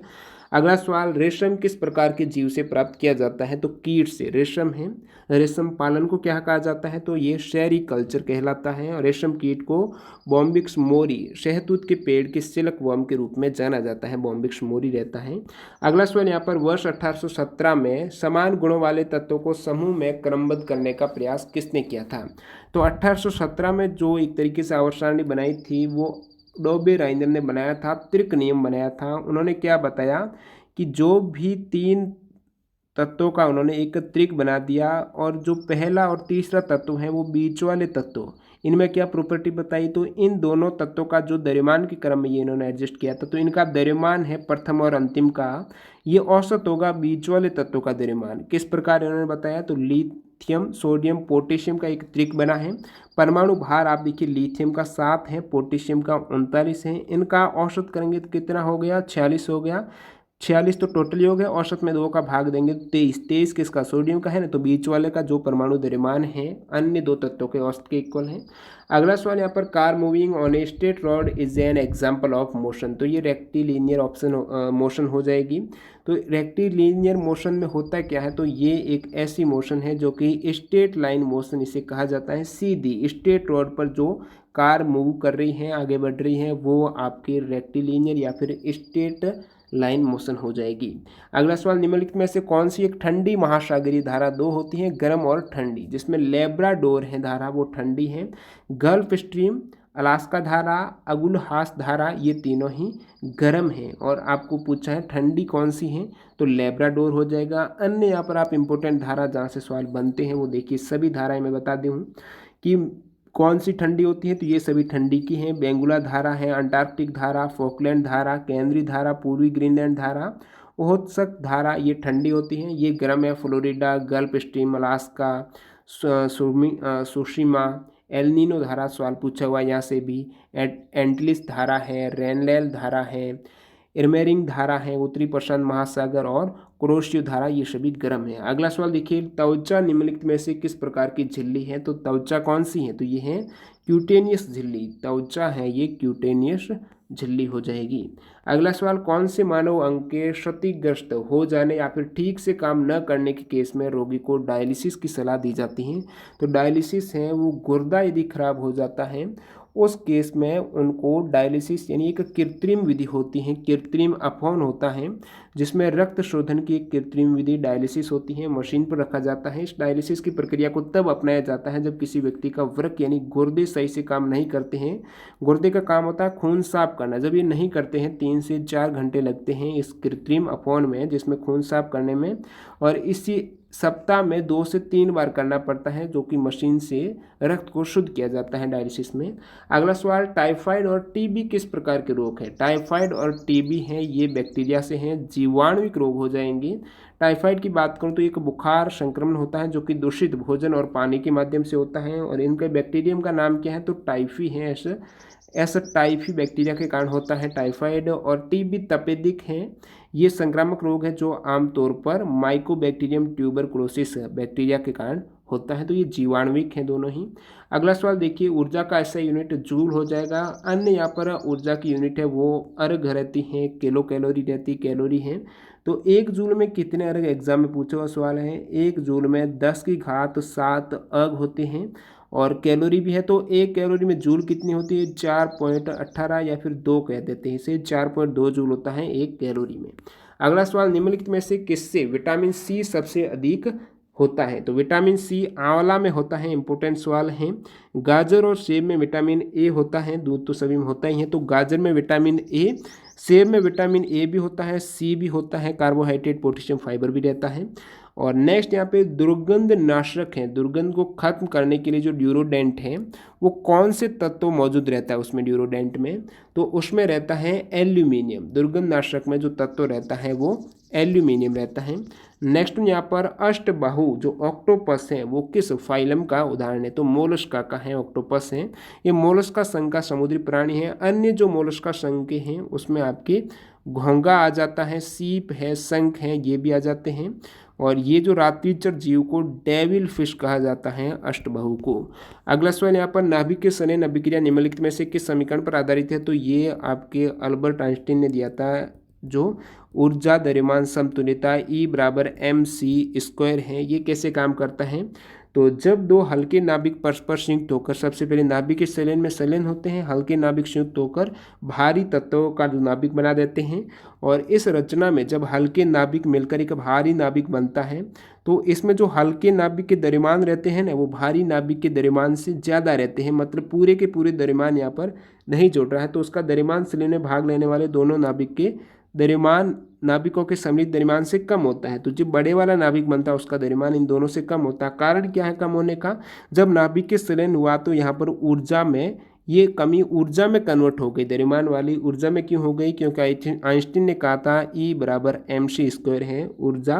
अगला सवाल, रेशम किस प्रकार के जीव से प्राप्त किया जाता है? तो कीट से। रेशम है, रेशम पालन को क्या कहा जाता है? तो ये सेरीकल्चर कहलाता है। और रेशम कीट को बॉम्बिक्स मोरी, शहतूत के पेड़ के सिल्क वर्म के रूप में जाना जाता है। बॉम्बिक्स मोरी रहता है। अगला सवाल यहाँ पर, वर्ष 1817 में समान गुणों वाले तत्वों को समूह में क्रमबद्ध करने का प्रयास किसने किया था? तो 1817 में जो एक तरीके से आवर्त सारणी बनाई थी वो डोबे राइंदर ने बनाया था, त्रिक नियम बनाया था। उन्होंने क्या बताया कि जो भी 3 तत्वों का उन्होंने एक त्रिक बना दिया, और जो पहला और तीसरा तत्व है वो बीच वाले तत्व, इनमें क्या प्रॉपर्टी बताई? तो इन दोनों तत्वों का जो द्रव्यमान के क्रम में ये इन्होंने एडजस्ट किया था, तो इनका द्रव्यमान है प्रथम और अंतिम का, ये औसत होगा बीच वाले तत्वों का द्रव्यमान। किस प्रकार इन्होंने बताया? तो लिथियम, सोडियम, पोटेशियम का एक त्रिक बना है। परमाणु भार आप देखिए, लिथियम का 7 है, पोटेशियम का 39 है। इनका औसत करेंगे तो कितना हो गया? 46 हो गया। 46 तो टोटल योग है, औसत में 2 का भाग देंगे तो 23। 23 किसका? सोडियम का है ना, तो बीच वाले का जो परमाणु द्रव्यमान है अन्य 2 तत्वों के औसत के इक्वल है। अगला सवाल यहाँ पर, car moving on a straight rod is an example of motion. तो ये रेक्टिलिनियर ऑप्शन मोशन हो जाएगी। तो रेक्टिलिनियर मोशन में होता क्या है? तो ये एक ऐसी मोशन है जो कि स्ट्रेट लाइन मोशन इसे कहा जाता है। सीधी स्ट्रेट रॉड पर जो कार मूव कर रही है, आगे बढ़ रही है, वो आपकी रेक्टिलिनियर या फिर स्ट्रेट लाइन मोशन हो जाएगी। अगला सवाल, निम्नलिखित में से कौन सी एक ठंडी महासागरीय धारा? 2 होती हैं, गर्म और ठंडी, जिसमें लेब्राडोर है धारा वो ठंडी है। गल्फ स्ट्रीम, अलास्का धारा, अगुलहास धारा, ये तीनों ही गर्म हैं। और आपको पूछा है ठंडी कौन सी है? तो लेब्राडोर हो जाएगा। अन्य यहाँ पर आप इंपॉर्टेंट धारा जहाँ से सवाल बनते हैं वो देखिए, सभी धाराएं मैं बता दूँ कि कौन सी ठंडी होती है, तो ये सभी ठंडी की हैं। बेंगुला धारा है, अंटार्कटिक धारा, फोकलैंड धारा, केंद्रीय धारा, पूर्वी ग्रीनलैंड धारा, ओहोत्सक धारा, ये ठंडी होती हैं। ये गर्म है, Florida, Gulf Stream, Alaska, Tsushima. El Nino धारा सवाल पूछा हुआ यहाँ से भी। एंटलिस धारा है, रेनलेल धारा है, इरमेरिंग धारा है, उत्तरी प्रशांत महासागर, और कुरोशियो धारा, ये सभी गर्म है। अगला सवाल देखिए, त्वचा निम्नलिखित में से किस प्रकार की झिल्ली है? तो त्वचा कौन सी है? तो ये है क्यूटेनियस झिल्ली। त्वचा है ये क्यूटेनियस झिल्ली हो जाएगी। अगला सवाल, कौन से मानव अंग के क्षतिग्रस्त हो जाने या फिर ठीक से काम न करने के केस में रोगी को डायलिसिस की सलाह दी जाती है? तो डायलिसिस है वो गुर्दा यदि खराब हो जाता है उस केस में उनको डायलिसिस यानी एक कृत्रिम विधि होती है, कृत्रिम अपहरण होता है, जिसमें रक्त शोधन की एक कृत्रिम विधि डायलिसिस होती है, मशीन पर रखा जाता है। इस डायलिसिस की प्रक्रिया को तब अपनाया जाता है जब किसी व्यक्ति का वृक्क यानी गुर्दे सही से काम नहीं करते हैं। गुर्दे का काम होता है खून साफ करना, जब ये नहीं करते हैं 3 से 4 घंटे लगते हैं इस कृत्रिम अपहरण में, जिसमें खून साफ करने में। और इसी सप्ताह में 2 से 3 बार करना पड़ता है, जो कि मशीन से रक्त को शुद्ध किया जाता है डायलिसिस में। अगला सवाल, टाइफाइड और टीबी किस प्रकार के रोग हैं? टाइफाइड और टीबी हैं ये बैक्टीरिया से हैं, जीवाणुविक रोग हो जाएंगे। टाइफाइड की बात करूं तो एक बुखार संक्रमण होता है जो कि दूषित भोजन और पानी के माध्यम से होता है, और इनके बैक्टीरियम का नाम क्या है? तो टाइफी है। ऐसा टाइफी बैक्टीरिया के कारण होता है टाइफाइड। और टीबी तपेदिक है, ये संक्रामक रोग है जो आमतौर पर माइकोबैक्टीरियम ट्यूबरकुलोसिस बैक्टीरिया के कारण होता है। तो ये जीवाणुविक हैं दोनों ही। अगला सवाल देखिए, ऊर्जा का ऐसा यूनिट जूल हो जाएगा। अन्य यहाँ पर ऊर्जा की यूनिट है वो अर्घ रहती है, किलो कैलोरी रहती, कैलोरी है। तो 1 जूल में कितने अर्घ? एग्जाम में पूछा हुआ सवाल है। 1 जूल में 10⁻7 अर्घ होते हैं। और कैलोरी भी है, तो 1 कैलोरी में जूल कितनी होती है? 4.18 या फिर 2 कह देते हैं इसे, 4.2 जूल होता है 1 कैलोरी में। अगला सवाल, निम्नलिखित में से किससे विटामिन सी सबसे अधिक होता है? तो विटामिन सी आंवला में होता है, इंपॉर्टेंट सवाल है। गाजर और सेब में विटामिन ए होता है, दूध तो सभी में होता ही है, तो गाजर में विटामिन ए, सेब में विटामिन ए भी होता है, सी भी होता है, कार्बोहाइड्रेट, पोटेशियम, फाइबर भी रहता है। और नेक्स्ट यहाँ पे दुर्गंध नाशक है, दुर्गंध को खत्म करने के लिए जो ड्यूरोडेंट है वो कौन से तत्व मौजूद रहता है उसमें? ड्यूरोडेंट में तो उसमें रहता है एल्यूमिनियम। दुर्गंध नाशक में जो तत्व रहता है वो एल्यूमिनियम रहता है। नेक्स्ट यहाँ पर अष्टबाहु जो ऑक्टोपस है वो किस फाइलम का उदाहरण है? तो मोलस्का का है, ऑक्टोपस है। ये मोलस्का संघ का समुद्री प्राणी है। अन्य जो मोलस्का संघ के हैं उसमें आपके घोंगा आ जाता है, सीप है, शंख है, ये भी आ जाते हैं। और ये जो रात्रिचर जीव को डेविल फिश कहा जाता है, अष्टबाहु को। अगला सवाल यहाँ पर, नाभिक के सलन अभिक्रिया निम्नलिखित में से किस समीकरण पर आधारित है? तो ये आपके अल्बर्ट आइंस्टीन ने दिया था, जो ऊर्जा द्रव्यमान समतुल्यता E = mc² है। ये कैसे काम करता है? तो जब दो हल्के नाभिक परस्पर संयुक्त होकर, सबसे पहले नाभिक के सलन में सलन होते हैं, हल्के नाभिक संयुक्त होकर भारी तत्वों का नाभिक बना देते हैं। और इस रचना में जब हल्के नाभिक मिलकर एक भारी नाभिक बनता है तो इसमें जो हल्के नाभिक के द्रव्यमान रहते हैं ना, वो भारी नाभिक के द्रव्यमान से ज़्यादा रहते हैं, मतलब पूरे के पूरे द्रव्यमान यहाँ पर नहीं जोड़ रहा है। तो उसका द्रव्यमान सलन में भाग लेने वाले दोनों नाभिक के द्रव्यमान नाभिकों के सम्मिलित द्रव्यमान से कम होता है। तो जो बड़े वाला नाभिक बनता है उसका द्रव्यमान इन दोनों से कम होता है। कारण क्या है कम होने का? जब नाभिक के सलन हुआ तो यहाँ पर ऊर्जा में ये कमी ऊर्जा में कन्वर्ट हो गई, द्रव्यमान वाली ऊर्जा में क्यों हो गई? क्योंकि आइंस्टीन ने कहा था E = mc² है, ऊर्जा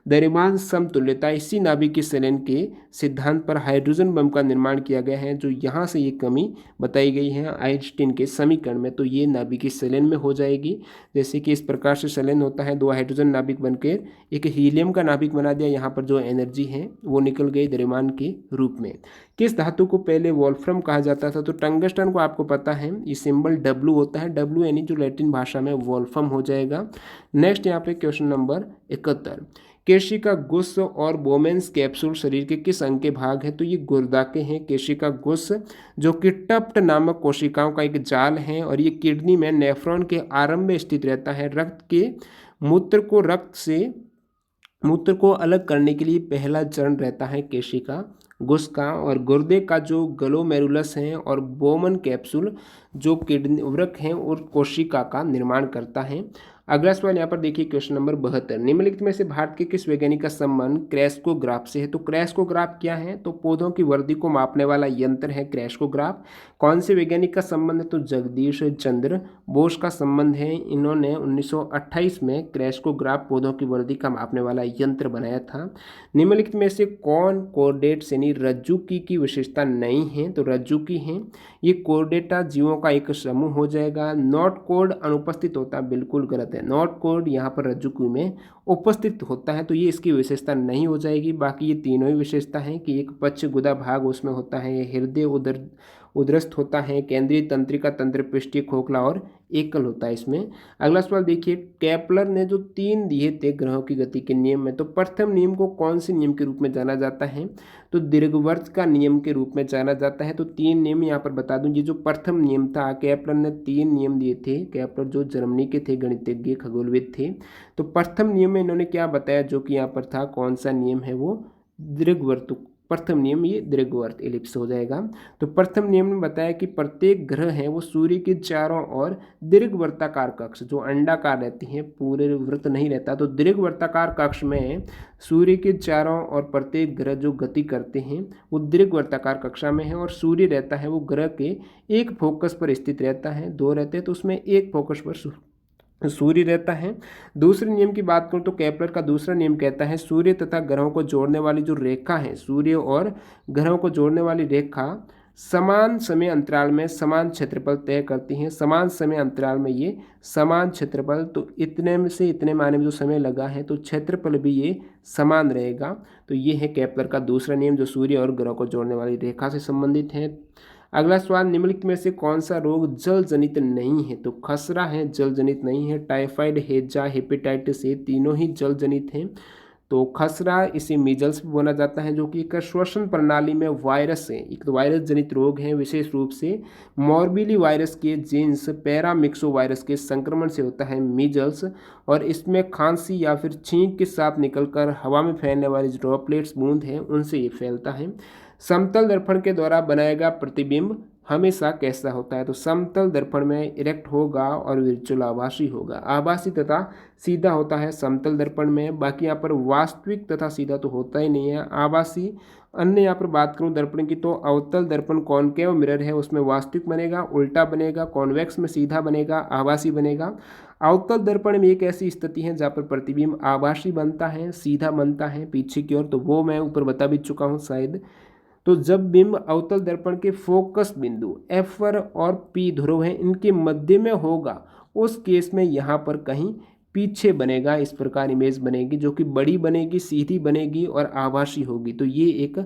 द्रव्यमान समतुल्यता। इसी नाभिक के सलन के सिद्धांत पर हाइड्रोजन बम का निर्माण किया गया है, जो यहाँ से ये कमी बताई गई है आइंस्टीन के समीकरण में। तो ये नाभिक के सलन में हो जाएगी। जैसे कि इस प्रकार से सलन होता है, 2 हाइड्रोजन नाभिक बनकर एक हीलियम का नाभिक बना दिया, यहाँ पर जो एनर्जी है वो निकल गई द्रव्यमान के रूप में। किस धातु को पहले वोल्फ्रम कहा जाता था? तो टंगस्टन को आपको पता है, ये सिंबल W होता है, W यानी जो लैटिन भाषा में वोल्फ्रम हो जाएगा। नेक्स्ट यहाँ पे क्वेश्चन नंबर 71, केशिका गुच्छ और बोमेन्स कैप्सूल शरीर के किस अंग के भाग है? तो ये गुर्दा के हैं। केशिका गुच्छ जो कि टप्ट नामक कोशिकाओं का एक जाल है, और ये किडनी में नेफ्रॉन के आरंभ में स्थित रहता है। रक्त के मूत्र को अलग करने के लिए पहला चरण रहता है केशिका गुच्छ का। और गुर्दे का जो ग्लोमेरुलस है और बोमन कैप्सूल जो किडनी वृक्क हैं और कोशिका का निर्माण करता है। अगला सवाल यहाँ पर देखिए क्वेश्चन नंबर 72, निम्नलिखित में से भारत के किस वैज्ञानिक का संबंध क्रैस्कोग्राफ से है? तो क्रैस्कोग्राफ क्या है? तो पौधों की वृद्धि को मापने वाला यंत्र है क्रैस्कोग्राफ। कौन से वैज्ञानिक का संबंध है? तो जगदीश चंद्र बोस का संबंध है। इन्होंने 1928 में क्रैस्कोग्राफ पौधों की वृद्धि का मापने वाला यंत्र बनाया था। निम्नलिखित में से कौन कोर्डेट्स यानी रज्जुकी की विशेषता नहीं है? तो रज्जुकी है, ये कोर्डेटा जीवों का एक समूह हो जाएगा। नॉट कोड अनुपस्थित होता है, बिल्कुल गलत है। नॉट कोड यहाँ पर रज्जुकी में उपस्थित होता है, तो ये इसकी विशेषता नहीं हो जाएगी। बाकी ये तीनों ही विशेषता हैं कि एक पक्ष गुदा भाग उसमें होता है, हृदय उदरस्थ होता है, केंद्रीय तंत्रिका तंत्र पृष्ठीय खोखला और एकल होता है इसमें। अगला सवाल देखिए, केपलर ने जो 3 दिए थे ग्रहों की गति के नियम में, तो प्रथम नियम को कौन से नियम के रूप में जाना जाता है? तो दीर्घवृत्त का नियम के रूप में जाना जाता है। तो 3 नियम यहाँ पर बता दूं। ये जो प्रथम नियम था, केपलर ने 3 नियम दिए थे। केपलर जो जर्मनी के थे, गणितज्ञ खगोलविद थे। तो प्रथम नियम में इन्होंने क्या बताया जो कि यहाँ पर था, कौन सा नियम है वो? दीर्घवृत्त प्रथम नियम ये दीर्घवृत्त एलिप्स हो जाएगा। तो प्रथम नियम ने बताया कि प्रत्येक ग्रह है वो सूर्य के चारों ओर दीर्घवृत्ताकार कक्ष, जो अंडाकार रहती हैं पूरे वृत्त नहीं रहता, तो दीर्घवृत्ताकार कक्ष में सूर्य के चारों ओर प्रत्येक ग्रह जो गति करते हैं वो दीर्घवृत्ताकार कक्षा में है, और सूर्य रहता है वो ग्रह के एक फोकस पर स्थित रहता है, दो रहते हैं तो उसमें एक फोकस पर सूर्य रहता है। दूसरे नियम की बात करूं तो केपलर का दूसरा नियम कहता है सूर्य तथा ग्रहों को जोड़ने वाली जो रेखा है, सूर्य और ग्रहों को जोड़ने वाली रेखा समान समय अंतराल में समान क्षेत्रफल तय करती हैं। समान समय अंतराल में ये समान क्षेत्रफल, तो इतने में से इतने माने में जो समय लगा है तो क्षेत्रफल भी ये समान रहेगा। तो ये है केपलर का दूसरा नियम जो सूर्य और ग्रहों को जोड़ने वाली रेखा से संबंधित है। अगला सवाल, निम्नलिखित में से कौन सा रोग जल जनित नहीं है? तो खसरा है जल जनित नहीं है, टाइफाइड, हैजा, हेपेटाइटिस ए तीनों ही जल जनित हैं। तो खसरा इसे मीजल्स भी बोला जाता है, जो कि एक श्वसन प्रणाली में वायरस है, एक तो वायरस जनित रोग है, विशेष रूप से मॉर्बिली वायरस के जीन्स पैरामिक्सो वायरस के संक्रमण से होता है मीजल्स, और इसमें खांसी या फिर छींक के साथ निकलकर हवा में फैलने वाली जो ड्रॉपलेट्स बूंद हैं उनसे ये फैलता है। समतल दर्पण के द्वारा बनाया गया प्रतिबिंब हमेशा कैसा होता है? तो समतल दर्पण में इरेक्ट होगा और विर्चुअल आभासी होगा। आभासी तथा सीधा होता है समतल दर्पण में, बाकी यहाँ पर वास्तविक तथा सीधा तो होता ही नहीं है, आभासी। अन्य यहाँ पर बात करूँ दर्पण की तो अवतल दर्पण कॉनकेव मिरर है उसमें वास्तविक बनेगा, उल्टा बनेगा, कॉन्वेक्स में सीधा बनेगा, आभासी बनेगा। अवतल दर्पण में एक ऐसी स्थिति है जहाँ पर प्रतिबिंब आभासी बनता है, सीधा बनता है पीछे की ओर, तो वो मैं ऊपर बता भी चुका हूँ शायद। तो जब बिंब अवतल दर्पण के फोकस बिंदु F1 और P ध्रुव हैं इनके मध्य में होगा, उस केस में यहाँ पर कहीं पीछे बनेगा, इस प्रकार इमेज बनेगी जो कि बड़ी बनेगी, सीधी बनेगी और आभासी होगी। तो ये एक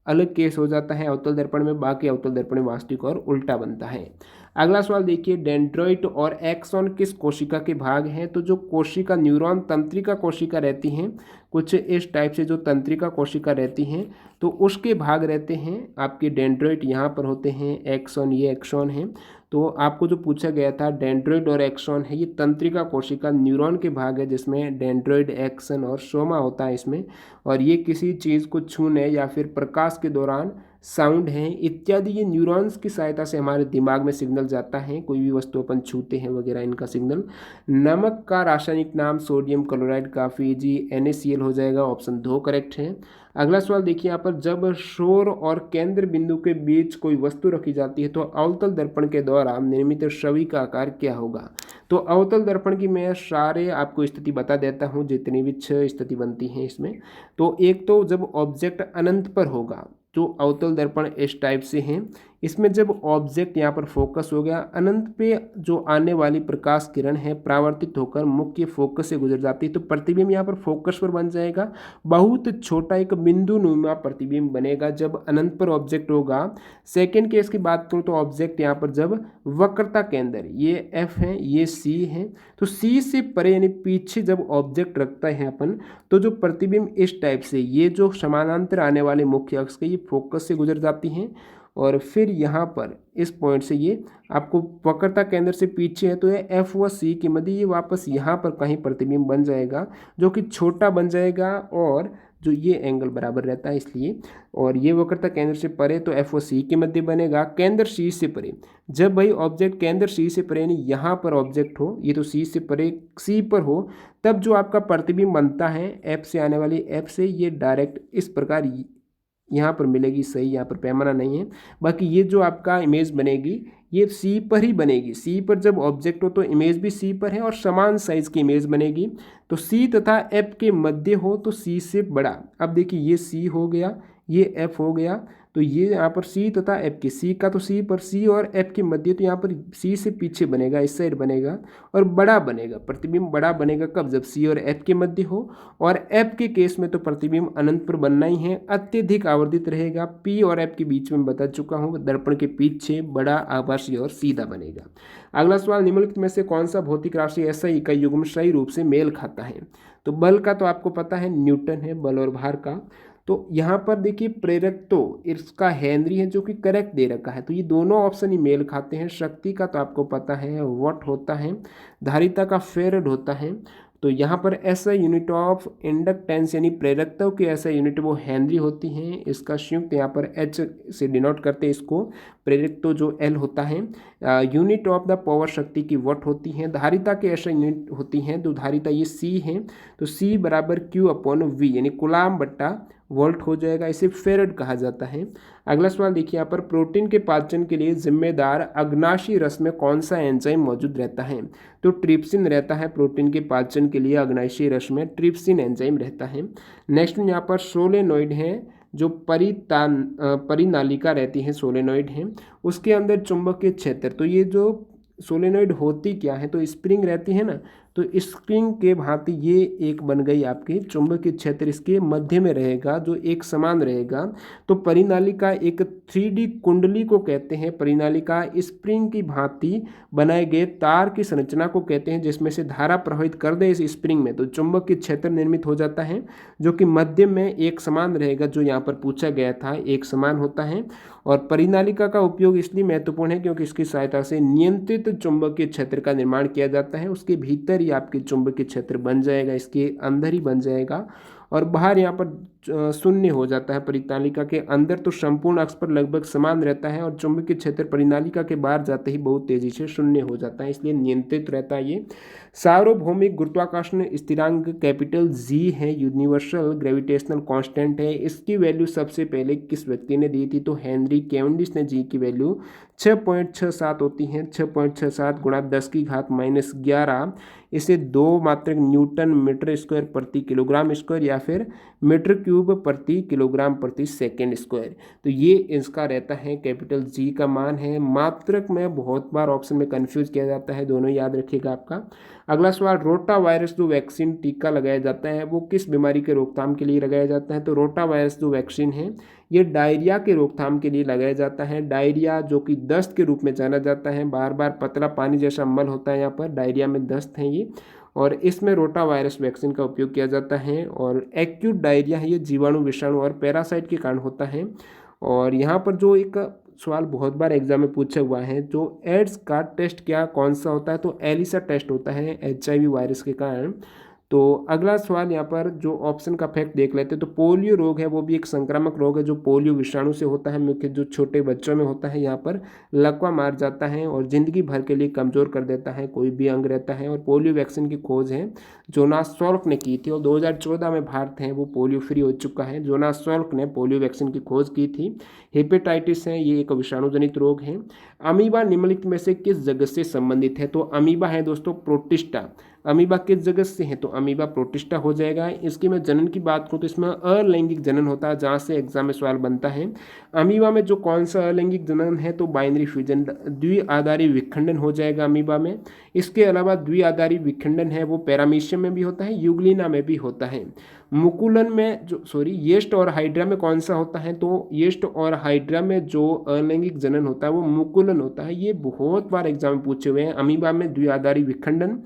अलग केस हो जाता है अवतल दर्पण में, बाकी अवतल दर्पण में वास्तविक और उल्टा बनता है। अगला सवाल देखिए, डेंड्रॉइट और एक्सॉन किस कोशिका के भाग हैं? तो जो कोशिका न्यूरॉन तंत्रिका कोशिका रहती हैं, कुछ इस टाइप से जो तंत्रिका कोशिका रहती हैं तो उसके भाग रहते हैं आपके डेंड्रॉइट यहाँ पर होते हैं, एक्सॉन ये एक्सॉन है। तो आपको जो पूछा गया था डेंड्रॉइड और एक्सॉन है, ये तंत्रिका कोशिका न्यूरॉन के भाग है जिसमें डेंड्रॉइड, एक्सन और सोमा होता है इसमें, और ये किसी चीज़ को छूने या फिर प्रकाश के दौरान साउंड है इत्यादि ये न्यूरॉन्स की सहायता से हमारे दिमाग में सिग्नल जाता है, कोई भी वस्तु अपन छूते हैं वगैरह इनका सिग्नल। नमक का रासायनिक नाम सोडियम क्लोराइड, काफ़ी जी NaCl हो जाएगा, ऑप्शन 2 करेक्ट है। अगला सवाल देखिए यहाँ पर, जब शोर और केंद्र बिंदु के बीच कोई वस्तु रखी जाती है तो अवतल दर्पण के द्वारा निर्मित छवि का आकार क्या होगा? तो अवतल दर्पण की मैं सारे आपको स्थिति बता देता हूँ, जितनी भी 6 स्थिति बनती हैं इसमें। तो एक तो जब ऑब्जेक्ट अनंत पर होगा, जो अवतल दर्पण इस टाइप से हैं, इसमें जब ऑब्जेक्ट यहाँ पर फोकस हो गया, अनंत पे जो आने वाली प्रकाश किरण है परावर्तित होकर मुख्य फोकस से गुजर जाती है, तो प्रतिबिंब यहाँ पर फोकस पर बन जाएगा, बहुत छोटा एक बिंदु नुमा प्रतिबिंब बनेगा जब अनंत पर ऑब्जेक्ट होगा। सेकेंड केस की बात करूँ तो ऑब्जेक्ट यहाँ पर जब वक्रता केंद्र ये F है, ये C है, तो C से परे यानी पीछे जब ऑब्जेक्ट रखता है अपन, तो जो प्रतिबिंब इस टाइप से ये जो समानांतर आने वाले मुख्य अक्ष के ये फोकस से गुजर जाती हैं, और फिर यहाँ पर इस पॉइंट से ये आपको वक्रता केंद्र से पीछे है तो ये F व C के मध्य ये वापस यहाँ पर कहीं प्रतिबिंब बन जाएगा जो कि छोटा बन जाएगा, और जो ये एंगल बराबर रहता है इसलिए, और ये वक्रता केंद्र से परे तो F व C के मध्य बनेगा। केंद्र C से परे, जब भाई ऑब्जेक्ट केंद्र C से परे यानी यहाँ पर ऑब्जेक्ट हो, ये तो C से परे C पर हो, तब जो आपका प्रतिबिंब बनता है F से आने वाली F से ये डायरेक्ट इस प्रकार यहाँ पर मिलेगी, सही, यहाँ पर पैमाना नहीं है। बाकी ये जो आपका इमेज बनेगी ये C पर ही बनेगी, C पर जब ऑब्जेक्ट हो तो इमेज भी C पर है और समान साइज की इमेज बनेगी। तो C तथा F के मध्य हो तो C से बड़ा, अब देखिए ये C हो गया, ये F हो गया, तो ये यहाँ पर C तथा F के, C का तो C पर, C और F के मध्य, तो यहाँ पर C से पीछे बनेगा, इस साइड बनेगा और बड़ा बनेगा, प्रतिबिंब बड़ा बनेगा कब? जब C और F के मध्य हो, और F के केस में तो प्रतिबिंब अनंत पर बनना ही है, अत्यधिक आवर्धित रहेगा। P और F के बीच में बता चुका हूँ, दर्पण के पीछे बड़ा, आभासी और सीधा बनेगा। अगला सवाल, निम्नलिखित में से कौन सा भौतिक राशि ऐसा इकाई युग्म सही रूप से मेल खाता है? तो बल का तो आपको पता है न्यूटन है, बल और भार का। तो यहाँ पर देखिए प्रेरक तो इसका हेनरी है जो कि करेक्ट दे रखा है, तो ये दोनों ऑप्शन ही मेल खाते हैं। शक्ति का तो आपको पता है वॉट होता है, धारिता का फेरेड होता है। तो यहाँ पर ऐसा यूनिट ऑफ इंडक्टेंस यानी प्रेरकत्व की ऐसा यूनिट वो हेनरी होती हैं। इसका संयुक्त यहाँ पर एच से डिनोट करते हैं इसको। प्रेरकत्व जो एल होता है। यूनिट ऑफ द पावर शक्ति की वट होती है। धारिता के ऐसा यूनिट होती हैं तो धारिता ये सी है, तो सी बराबर क्यू अपॉन वी यानी कुलाम बट्टा वोल्ट हो जाएगा। इसे फेरेड कहा जाता है। अगला सवाल देखिए यहाँ पर, प्रोटीन के पाचन के लिए जिम्मेदार अग्नाशी रस में कौन सा एंजाइम मौजूद रहता है? तो ट्रिप्सिन रहता है। प्रोटीन के पाचन के लिए अग्नाशी रस में ट्रिप्सिन एंजाइम रहता है। नेक्स्ट यहाँ पर सोलेनोइड है, जो परिनालिका रहती है सोलेनोइड है, उसके अंदर चुंबकीय क्षेत्र। तो ये जो सोलेनोइड होती क्या है, तो स्प्रिंग रहती है ना, तो स्प्रिंग के भांति ये एक बन गई आपकी। चुंबकीय क्षेत्र इसके मध्य में रहेगा जो एक समान रहेगा। तो परिनालिका एक 3D कुंडली को कहते हैं। परिनालिका स्प्रिंग की भांति बनाए गए तार की संरचना को कहते हैं जिसमें से धारा प्रवाहित कर दे इस स्प्रिंग में, तो चुंबकीय क्षेत्र निर्मित हो जाता है जो कि मध्य में एक समान रहेगा। जो यहाँ पर पूछा गया था एक समान होता है। और परिनालिका का उपयोग इसलिए महत्वपूर्ण है क्योंकि इसकी सहायता से नियंत्रित चुंबकीय क्षेत्र का निर्माण किया जाता है। उसके भीतर ही आपके चुंबकीय क्षेत्र बन जाएगा, इसके अंदर ही बन जाएगा, और बाहर यहाँ पर शून्य हो जाता है। परिनालिका के अंदर तो संपूर्ण अक्ष पर लगभग समान रहता है और चुंबकीय क्षेत्र परिनालिका के बाहर जाते ही बहुत तेजी से शून्य हो जाता है, इसलिए नियंत्रित रहता है ये। सार्वभौमिक गुरुत्वाकर्षण स्थिरांक कैपिटल जी है, यूनिवर्सल ग्रेविटेशनल कांस्टेंट है। इसकी वैल्यू सबसे पहले किस व्यक्ति ने दी थी? तो हेनरी कैवेंडिश ने जी की वैल्यू 6.67 होती है। 6.67 गुणा 10⁻11, इसे 2 मात्रक न्यूटन मीटर स्क्वायर प्रति किलोग्राम स्क्वायर या फिर मीटर क्यूब प्रति किलोग्राम प्रति सेकेंड स्क्वायर। तो ये इसका रहता है कैपिटल जी का मान है। मात्रक में बहुत बार ऑप्शन में कंफ्यूज किया जाता है, दोनों याद रखिएगा आपका। अगला सवाल, रोटा वायरस जो वैक्सीन टीका लगाया जाता है वो किस बीमारी के रोकथाम के लिए लगाया जाता है? तो रोटा वायरस जो वैक्सीन है ये डायरिया के रोकथाम के लिए लगाया जाता है। डायरिया जो कि दस्त के रूप में जाना जाता है, बार बार पतला पानी जैसा मल होता है यहाँ पर, डायरिया में दस्त है ये, और इसमें रोटा वायरस वैक्सीन का उपयोग किया जाता है। और एक्यूट डायरिया है ये जीवाणु, विषाणु और पैरासाइट के कारण होता है। और यहाँ पर जो एक सवाल बहुत बार एग्जाम में पूछा हुआ है, जो एड्स का टेस्ट क्या कौन सा होता है? तो एलिसा टेस्ट होता है HIV वायरस के कारण। तो अगला सवाल यहाँ पर जो ऑप्शन का फैक्ट देख लेते हैं, तो पोलियो रोग है वो भी एक संक्रामक रोग है जो पोलियो विषाणु से होता है, मुख्य जो छोटे बच्चों में होता है। यहाँ पर लकवा मार जाता है और जिंदगी भर के लिए कमजोर कर देता है कोई भी अंग रहता है। और पोलियो वैक्सीन की खोज है जोनास सॉल्क ने की थी और 2014 में भारत है वो पोलियो फ्री हो चुका है। जोनास सॉल्क ने पोलियो वैक्सीन की खोज की थी। हेपेटाइटिस है ये एक विषाणु जनित रोग है। अमीबा निम्नलिखित में से किस जगत से संबंधित है? तो अमीबा है दोस्तों प्रोटिस्टा। अमीबा किस जगत से है? तो अमीबा प्रोटिस्टा हो जाएगा। इसकी मैं जनन की बात करूँ तो इसमें अलैंगिक जनन होता है, जहाँ से एग्जाम में सवाल बनता है। अमीबा में जो कौन सा अलैंगिक जनन है? तो बाइनरी फ्यूजन, द्विआधारी विखंडन हो जाएगा अमीबा में। इसके अलावा द्विआधारी विखंडन है वो पैरामीशियम में भी होता है, यूग्लिना में भी होता है। मुकुलन में जो येस्ट और हाइड्रा में कौन सा होता है? तो येस्ट और हाइड्रा में जो अलैंगिक जनन होता है वो मुकुलन होता है। ये बहुत बार एग्जाम में पूछे हुए हैं। अमीबा में द्विआधारी विखंडन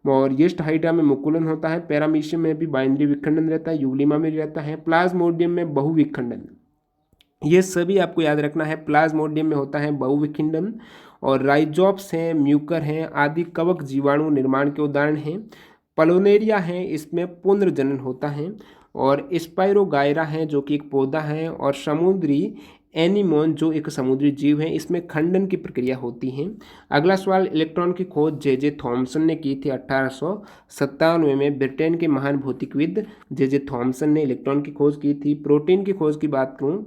और येस्ट हाइड्रा में मुकुलन होता है। पैरामीशियम में भी बाइनरी विखंडन रहता है, यूग्लिमा में रहता है। प्लाज्मोडियम में बहुविखंडन, ये सभी आपको याद रखना है। प्लाज्मोडियम में होता है बहुविखंडन। और राइजोप्स हैं, म्यूकर हैं आदि कवक जीवाणु निर्माण के उदाहरण हैं। पलोनेरिया है, इसमें पुनर्जनन होता है। और स्पाइरोगायरा है जो कि एक पौधा है। और समुद्री एनीमोन जो एक समुद्री जीव है, इसमें खंडन की प्रक्रिया होती है। अगला सवाल, इलेक्ट्रॉन की खोज जे थॉमसन ने की थी 1897 में। ब्रिटेन के महान भौतिकविद जे थॉमसन ने इलेक्ट्रॉन की खोज की थी। प्रोटोन की खोज की बात करूँ,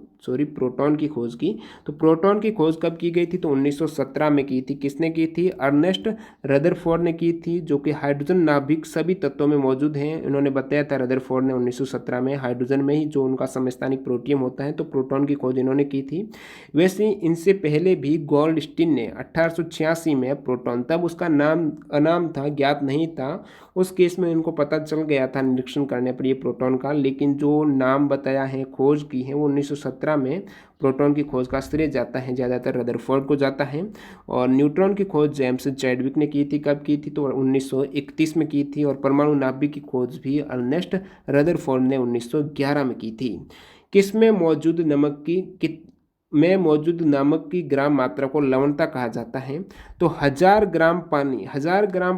प्रोटॉन की खोज की, तो प्रोटॉन की खोज कब की गई थी? तो 1917 में की थी। किसने की थी? अर्नेस्ट रदरफोर्ड ने की थी, जो कि हाइड्रोजन नाभिक सभी तत्वों में मौजूद हैं। उन्होंने बताया था रदरफोर्ड ने 1917 में हाइड्रोजन में ही जो उनका समस्थानिक प्रोटियम होता है, तो प्रोटॉन की खोज इन्होंने की थी। वैसे इनसे पहले भी गोल्डस्टीन ने 1886 में प्रोटॉन, तब उसका नाम अनाम था, ज्ञात नहीं था, उस केस में इनको पता चल गया था निरीक्षण करने पर ये प्रोटॉन का, लेकिन जो नाम बताया है खोज की है वो 1917 में प्रोटॉन की खोज का श्रेय जाता है ज़्यादातर रदरफोर्ड को जाता है। और न्यूट्रॉन की खोज जेम्स चैडविक ने की थी। कब की थी? तो 1931 में की थी। और परमाणु नाभिक की खोज भी अर्नेस्ट रदरफोर्ड ने 1911 में की थी। किसमें मौजूद नमक की ग्राम मात्रा को लवणता कहा जाता है? तो 1000 ग्राम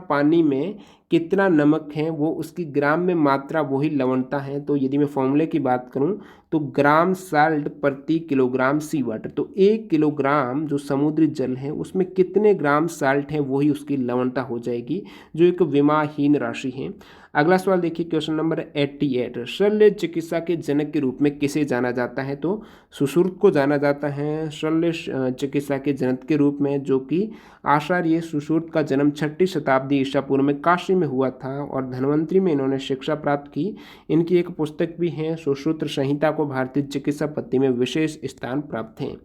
पानी में कितना नमक है वो उसकी ग्राम में मात्रा वही लवणता है। तो यदि मैं फॉर्मूले की बात करूं तो ग्राम साल्ट प्रति किलोग्राम सी वाटर, तो 1 किलोग्राम जो समुद्री जल है उसमें कितने ग्राम साल्ट है वही उसकी लवणता हो जाएगी, जो एक विमाहीन राशि है। अगला सवाल देखिए, क्वेश्चन नंबर 88। शल्य चिकित्सा के जनक के रूप में किसे जाना जाता है? तो सुश्रुत को जाना जाता है शल्य चिकित्सा के जनक के रूप में, जो कि आचार्य सुश्रुत का जन्म 6वीं शताब्दी ईसा पूर्व में काशी में हुआ था और धन्वंतरी में इन्होंने शिक्षा प्राप्त की। इनकी एक पुस्तक भी है सुश्रुत संहिता को भारतीय चिकित्सा पद्धति में विशेष स्थान प्राप्त है।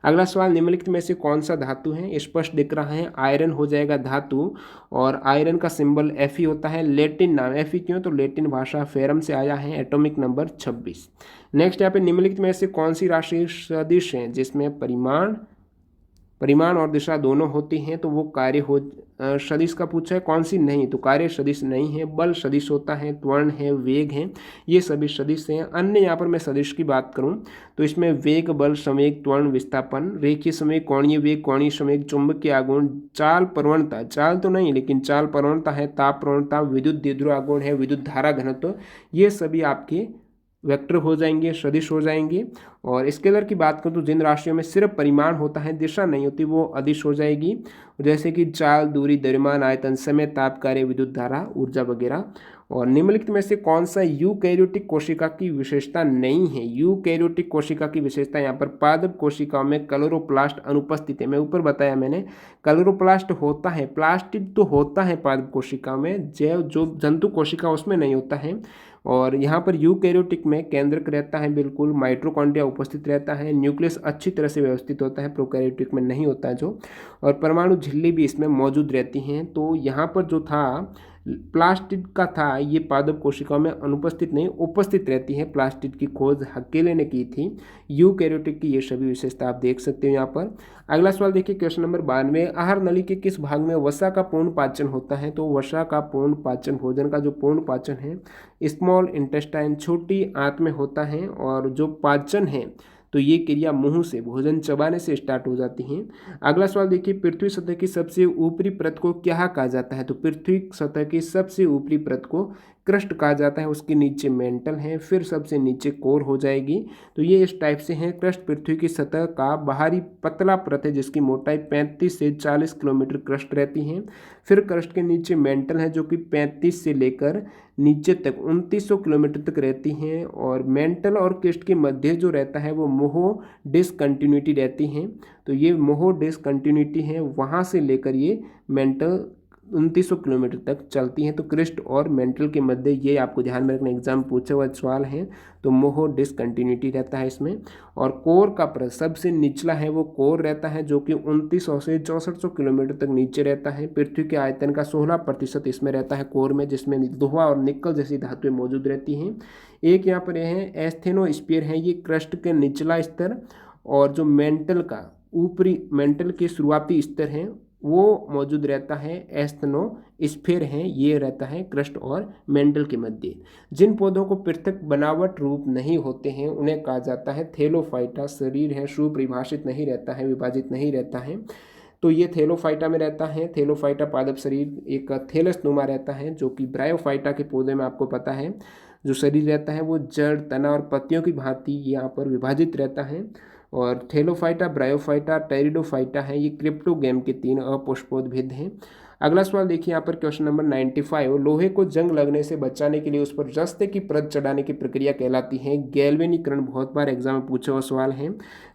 अगला सवाल, निम्नलिखित में से कौन सा धातु है? स्पष्ट दिख रहा है, आयरन हो जाएगा धातु, और आयरन का सिंबल Fe होता है। लेटिन नाम Fe क्यों? तो लेटिन भाषा फेरम से आया है, एटॉमिक नंबर 26। नेक्स्ट यहाँ पे निम्नलिखित में से कौन सी राशि सदिश है जिसमें परिमाण और दिशा दोनों होती हैं? तो वो कार्य हो सदिश का पूछा है। कौन सी नहीं? तो कार्य सदिश नहीं है, बल सदिश होता है, त्वरण है, वेग है, ये सभी सदिश हैं। अन्य यहाँ पर मैं सदिश की बात करूँ तो इसमें वेग, बल, संवेग, त्वरण, विस्थापन, रेखीय संवेग, कोणीय वेग, कोणीय संवेग, चुंबकीय आघूर्ण, चाल प्रवणता, चाल तो नहीं लेकिन चाल प्रवणता है, ताप प्रवणता, विद्युत द्विध्रुव आघूर्ण है, विद्युत धारा घनत्व, ये सभी आपके वेक्टर हो जाएंगे, सदिश हो जाएंगे। और स्केलर की बात करूँ तो जिन राशियों में सिर्फ परिमाण होता है, दिशा नहीं होती, वो अदिश हो जाएगी, जैसे कि चाल, दूरी, द्रव्यमान, आयतन, समय, ताप, कार्य, विद्युत धारा, ऊर्जा वगैरह। और निम्नलिखित में से कौन सा यूकैरियोटिक कोशिका की विशेषता नहीं है? यूकैरियोटिक कोशिका की विशेषता यहाँ पर पादप कोशिकाओं में क्लोरोप्लास्ट अनुपस्थित है। मैं ऊपर बताया मैंने, क्लोरोप्लास्ट होता है, प्लास्टिड तो होता है पादप कोशिका में, जो जंतु कोशिका उसमें नहीं होता है। और यहाँ पर यूकैरियोटिक में केंद्रक रहता है, बिल्कुल माइटोकॉन्ड्रिया उपस्थित रहता है, न्यूक्लियस अच्छी तरह से व्यवस्थित होता है, प्रोकैरियोटिक में नहीं होता है जो, और परमाणु झिल्ली भी इसमें मौजूद रहती हैं। तो यहाँ पर जो था प्लास्टिड का था, ये पादप कोशिकाओं में अनुपस्थित नहीं उपस्थित रहती है। प्लास्टिड की खोज हकेले ने की थी। यूकैरियोटिक की ये सभी विशेषता आप देख सकते हो यहाँ पर। अगला सवाल देखिए, क्वेश्चन नंबर 92। आहार नली के किस भाग में वसा का पूर्ण पाचन होता है? तो वसा का पूर्ण पाचन, भोजन का जो पूर्ण पाचन है, स्मॉल इंटेस्टाइन, छोटी आंत में होता है। और जो पाचन है तो ये क्रिया मुंह से, भोजन चबाने से स्टार्ट हो जाती हैं। अगला सवाल देखिए, पृथ्वी सतह की सबसे ऊपरी परत को क्या कहा जाता है? तो पृथ्वी सतह की सबसे ऊपरी परत को क्रस्ट कहा जाता है, उसके नीचे मेंटल है, फिर सबसे नीचे कोर हो जाएगी। तो ये इस टाइप से है। क्रस्ट पृथ्वी की सतह का बाहरी पतला परत है जिसकी मोटाई 35 से 40 किलोमीटर क्रस्ट रहती है। फिर क्रस्ट के नीचे मेंटल है जो कि 35 से लेकर नीचे तक 2900 किलोमीटर तक रहती हैं। और मेंटल और क्रस्ट के मध्य जो रहता है वो मोहो डिसकंटिन्यूटी रहती हैं। तो ये मोहो डिसकंटिन्यूटी है, वहाँ से लेकर ये मेंटल 2900 किलोमीटर तक चलती हैं। तो क्रिस्ट और मेंटल के मध्य, ये आपको ध्यान में रखना, एग्जाम पूछे हुआ सवाल है। तो मोहो डिसकंटिन्यूटी रहता है इसमें। और कोर का परत सबसे निचला है वो कोर रहता है जो कि 2900 से 6400 किलोमीटर तक नीचे रहता है। पृथ्वी के आयतन का 16% इसमें रहता है कोर में, जिसमें लोहा और निकल जैसी धातुएं मौजूद रहती हैं। एक यहाँ पर यह है एस्थेनोस्फीयर है, ये क्रस्ट के निचला स्तर, और जो मेंटल का ऊपरी, मेंटल के शुरुआती स्तर हैं वो मौजूद रहता है, एस्थेनोस्फीयर है, ये रहता है क्रस्ट और मेंटल के मध्य। जिन पौधों को पृथक बनावट रूप नहीं होते हैं उन्हें कहा जाता है थेलोफाइटा। शरीर है सुपरिभाषित नहीं रहता है, विभाजित नहीं रहता है, तो ये थेलोफाइटा में रहता है। थेलोफाइटा पादप शरीर एक थैलस नुमा रहता है, जो कि ब्रायोफाइटा के पौधे में आपको पता है जो शरीर रहता है वो जड़, तना और पत्तियों की भांति यहाँ पर विभाजित रहता है। और थेलोफाइटा, ब्रायोफाइटा, टेरिडोफाइटा है, ये क्रिप्टोगैम के 3 अपुष्पोद्भिद हैं। अगला सवाल देखिए यहाँ पर क्वेश्चन नंबर 95। लोहे को जंग लगने से बचाने के लिए उस पर जस्ते की परत चढ़ाने की प्रक्रिया कहलाती है गैल्वेनीकरण। बहुत बार एग्जाम में पूछा हुआ सवाल है।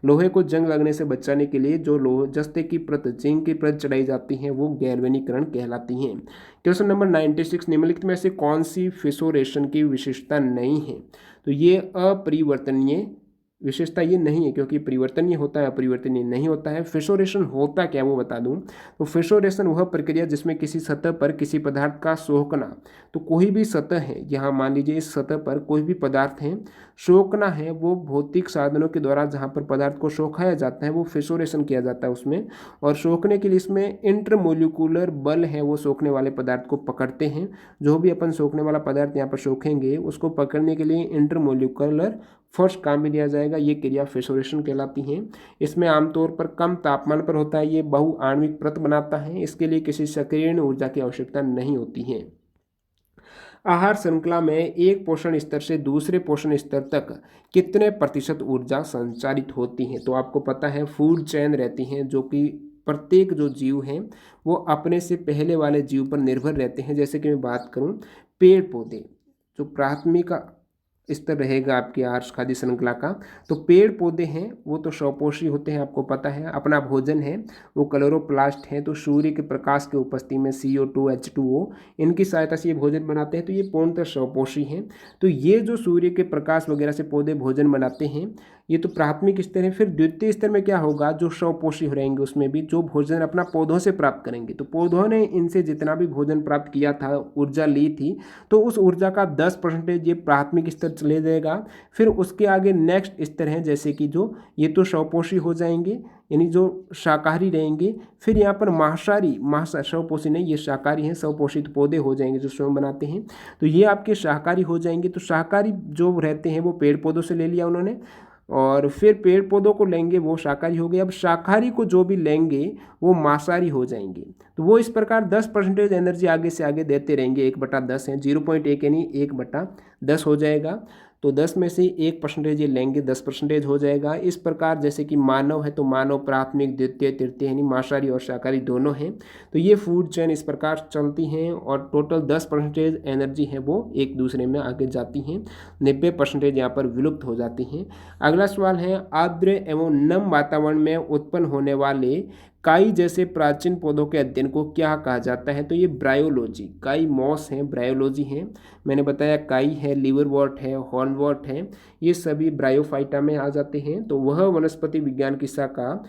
लोहे को जंग लगने से बचाने के लिए जो लोहे जस्ते की परत, जिंक की परत चढ़ाई जाती है वो गैल्वेनीकरण कहलाती है। Question number 96। निम्नलिखित में से कौन सी फिसोरेशन की विशेषता नहीं है? तो ये अपरिवर्तनीय विशेषता ये नहीं है, क्योंकि परिवर्तनीय होता है, अपरिवर्तनीय नहीं होता है। फिसोरेशन होता क्या वो बता दूं, तो फिसोरेशन वह प्रक्रिया जिसमें किसी सतह पर किसी पदार्थ का सोखना, तो कोई भी सतह है, यहाँ मान लीजिए इस सतह पर कोई भी पदार्थ है, सोखना है, वो भौतिक साधनों के द्वारा जहाँ पर पदार्थ को सोखाया जाता है वो फिसोरेशन किया जाता है उसमें। और सोखने के लिए इसमें इंटरमोलिकुलर बल है, वो सोखने वाले पदार्थ को पकड़ते हैं। जो भी अपन सोखने वाला पदार्थ यहाँ पर सोखेंगे उसको पकड़ने के लिए इंटरमोलिकुलर फोर्स काम में लिया जाएगा, ये क्रिया फिसोरेशन कहलाती है। इसमें आमतौर पर कम तापमान पर होता है, ये बहुआण्विक परत बनाता है, इसके लिए किसी सक्रियण ऊर्जा की आवश्यकता नहीं होती है। आहार श्रृंखला में एक पोषण स्तर से दूसरे पोषण स्तर तक कितने प्रतिशत ऊर्जा संचारित होती है। तो आपको पता है फूड चेन रहती हैं, जो कि प्रत्येक जो जीव हैं वो अपने से पहले वाले जीव पर निर्भर रहते हैं। जैसे कि मैं बात करूं, पेड़ पौधे जो प्राथमिक स्तर रहेगा आपके आहार खाद्य श्रृंखला का, तो पेड़ पौधे हैं वो तो स्वपोषी होते हैं, आपको पता है। अपना भोजन है वो क्लोरोप्लास्ट है, तो सूर्य के प्रकाश की उपस्थिति में CO2 H2O इनकी सहायता से ये भोजन बनाते हैं, तो ये पूर्णतः स्वपोषी हैं। तो ये जो सूर्य के प्रकाश वगैरह से पौधे भोजन बनाते हैं, ये तो प्राथमिक स्तर है। फिर द्वितीय स्तर में क्या होगा, जो स्वपोषी रहेंगे उसमें भी जो भोजन अपना पौधों से प्राप्त करेंगे, तो पौधों ने इनसे जितना भी भोजन प्राप्त किया था, ऊर्जा ली थी, तो उस ऊर्जा का 10% ये प्राथमिक स्तर चले जाएगा। फिर उसके आगे नेक्स्ट स्तर हैं, जैसे कि जो ये तो स्वपोषी हो जाएंगे, यानी जो शाकाहारी रहेंगे। फिर यहाँ पर मांसाहारी, स्वपोषी नहीं, ये शाकाहारी हैं, स्वपोषित पौधे हो जाएंगे जो स्वयं बनाते हैं, तो ये आपके शाकाहारी हो जाएंगे। तो शाकाहारी जो रहते हैं वो पेड़ पौधों से ले लिया उन्होंने, और फिर पेड़ पौधों को लेंगे वो शाकाहारी हो गए। अब शाकाहारी को जो भी लेंगे वो मांसाहारी हो जाएंगे। तो वो इस प्रकार 10% एनर्जी आगे से आगे देते रहेंगे। 1/10 है, 0.1 यानी 1/10 हो जाएगा। तो 10 में से 1% ये लेंगे, 10% हो जाएगा। इस प्रकार जैसे कि मानव है तो मानव प्राथमिक द्वितीय तृतीय यानी मांसाहारी और शाकाहारी दोनों हैं। तो ये फूड चेन इस प्रकार चलती हैं और टोटल 10% एनर्जी है वो एक दूसरे में आगे जाती हैं। 90% यहाँ पर विलुप्त हो जाती हैं। अगला सवाल है, आर्द्र एवं नम वातावरण में उत्पन्न होने वाले काई जैसे प्राचीन पौधों के अध्ययन को क्या कहा जाता है। तो ये ब्रायोलॉजी, काई मॉस है, ब्रायोलॉजी है। मैंने बताया काई है, लिवरवॉर्ट है, हॉर्नवॉर्ट है, ये सभी ब्रायोफाइटा में आ जाते हैं। तो वह वनस्पति विज्ञान की शाखा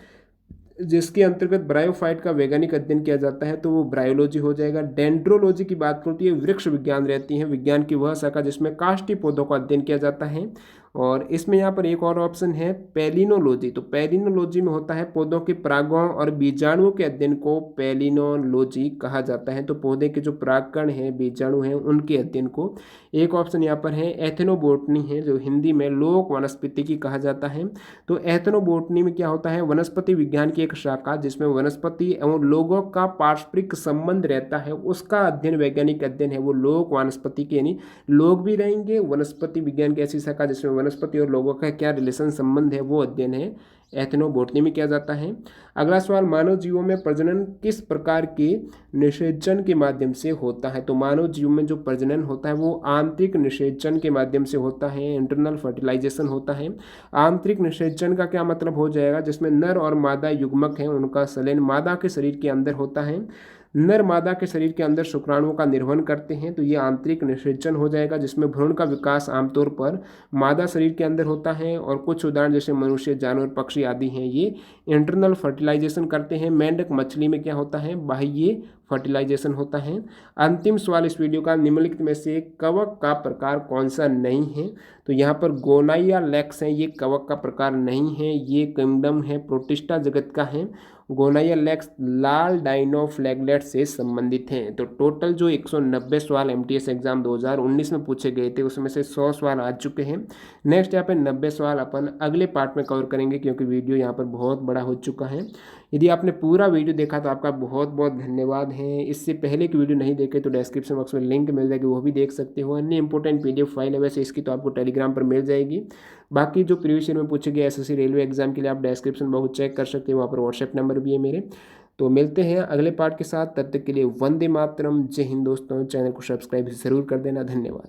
जिसके अंतर्गत ब्रायोफाइट का वैज्ञानिक अध्ययन किया जाता है तो वो ब्रायोलॉजी हो जाएगा। डेंड्रोलॉजी की बात करूँ तो ये वृक्ष विज्ञान रहती है, विज्ञान की वह शाखा जिसमें काष्ठीय पौधों का अध्ययन किया जाता है। और इसमें यहाँ पर एक और ऑप्शन है पैलिनोलॉजी। तो पैलिनोलॉजी में होता है पौधों के परागों और बीजाणुओं के अध्ययन को पैलिनोलॉजी कहा जाता है। तो पौधे के जो परागकण हैं, बीजाणु हैं, उनके अध्ययन को। एक ऑप्शन यहाँ पर है एथनोबोटनी है, जो हिंदी में लोक वनस्पतिकी कहा जाता है। तो एथनोबोटनी में क्या होता है, वनस्पति विज्ञान की एक शाखा जिसमें वनस्पति एवं लोगों का पारस्परिक संबंध रहता है, उसका अध्ययन वैज्ञानिक अध्ययन है वो लोक वनस्पतिकी, यानी लोग भी रहेंगे। वनस्पति विज्ञान की ऐसी शाखा जिसमें वनस्पति और लोगों का क्या रिलेशन संबंध है वो अध्ययन है एथनोबोटनी में किया जाता है। अगला सवाल, मानव जीवों में प्रजनन किस प्रकार के निषेचन के माध्यम से होता है। तो मानव जीव में जो प्रजनन होता है वो आंतरिक निषेचन के माध्यम से होता है, इंटरनल फर्टिलाइजेशन होता है। आंतरिक निषेचन का क्या मतलब हो जाएगा, जिसमें नर और मादा युग्मक हैं उनका संलयन मादा के शरीर के अंदर होता है। नर मादा के शरीर के अंदर शुक्राणुओं का निर्वहन करते हैं, तो ये आंतरिक निषेचन हो जाएगा, जिसमें भ्रूण का विकास आमतौर पर मादा शरीर के अंदर होता है। और कुछ उदाहरण जैसे मनुष्य, जानवर, पक्षी आदि हैं, ये इंटरनल फर्टिलाइजेशन करते हैं। मेंढक, मछली में क्या होता है, बाह्य फर्टिलाइजेशन होता है। अंतिम सवाल इस वीडियो का, निम्नलिखित में से कवक का प्रकार कौन सा नहीं है। तो यहाँ पर गोनाइया लेक्स है, ये कवक का प्रकार नहीं है, ये किंगडम है, प्रोटिस्टा जगत का है। गोनाइया लेक्स लाल डाइनोफ्लैगलेट से संबंधित हैं। तो टोटल जो 190 सवाल MTS एग्जाम 2019 में पूछे गए थे उसमें से 100 सवाल आ चुके हैं। नेक्स्ट यहाँ पे 90 सवाल अपन अगले पार्ट में कवर करेंगे, क्योंकि वीडियो यहाँ पर बहुत बड़ा हो चुका है। यदि आपने पूरा वीडियो देखा तो आपका बहुत बहुत धन्यवाद है। इससे पहले की वीडियो नहीं देखे तो डिस्क्रिप्शन बॉक्स में लिंक मिल जाएगी, वो भी देख सकते हो। अन्य इंपॉर्टेंट PDF फाइल है वैसे इसकी, तो आपको टेलीग्राम पर मिल जाएगी। बाकी जो प्रीवियस ईयर में पूछे गए SSC रेलवे एग्जाम के लिए आप डिस्क्रिप्शन बॉक्स चेक कर सकते हो, वहाँ पर व्हाट्सएप नंबर भी है मेरे। तो मिलते हैं अगले पार्ट के साथ, तब तक के लिए वंदे मातरम, जय हिंद दोस्तों। चैनल को सब्सक्राइब जरूर कर देना, धन्यवाद।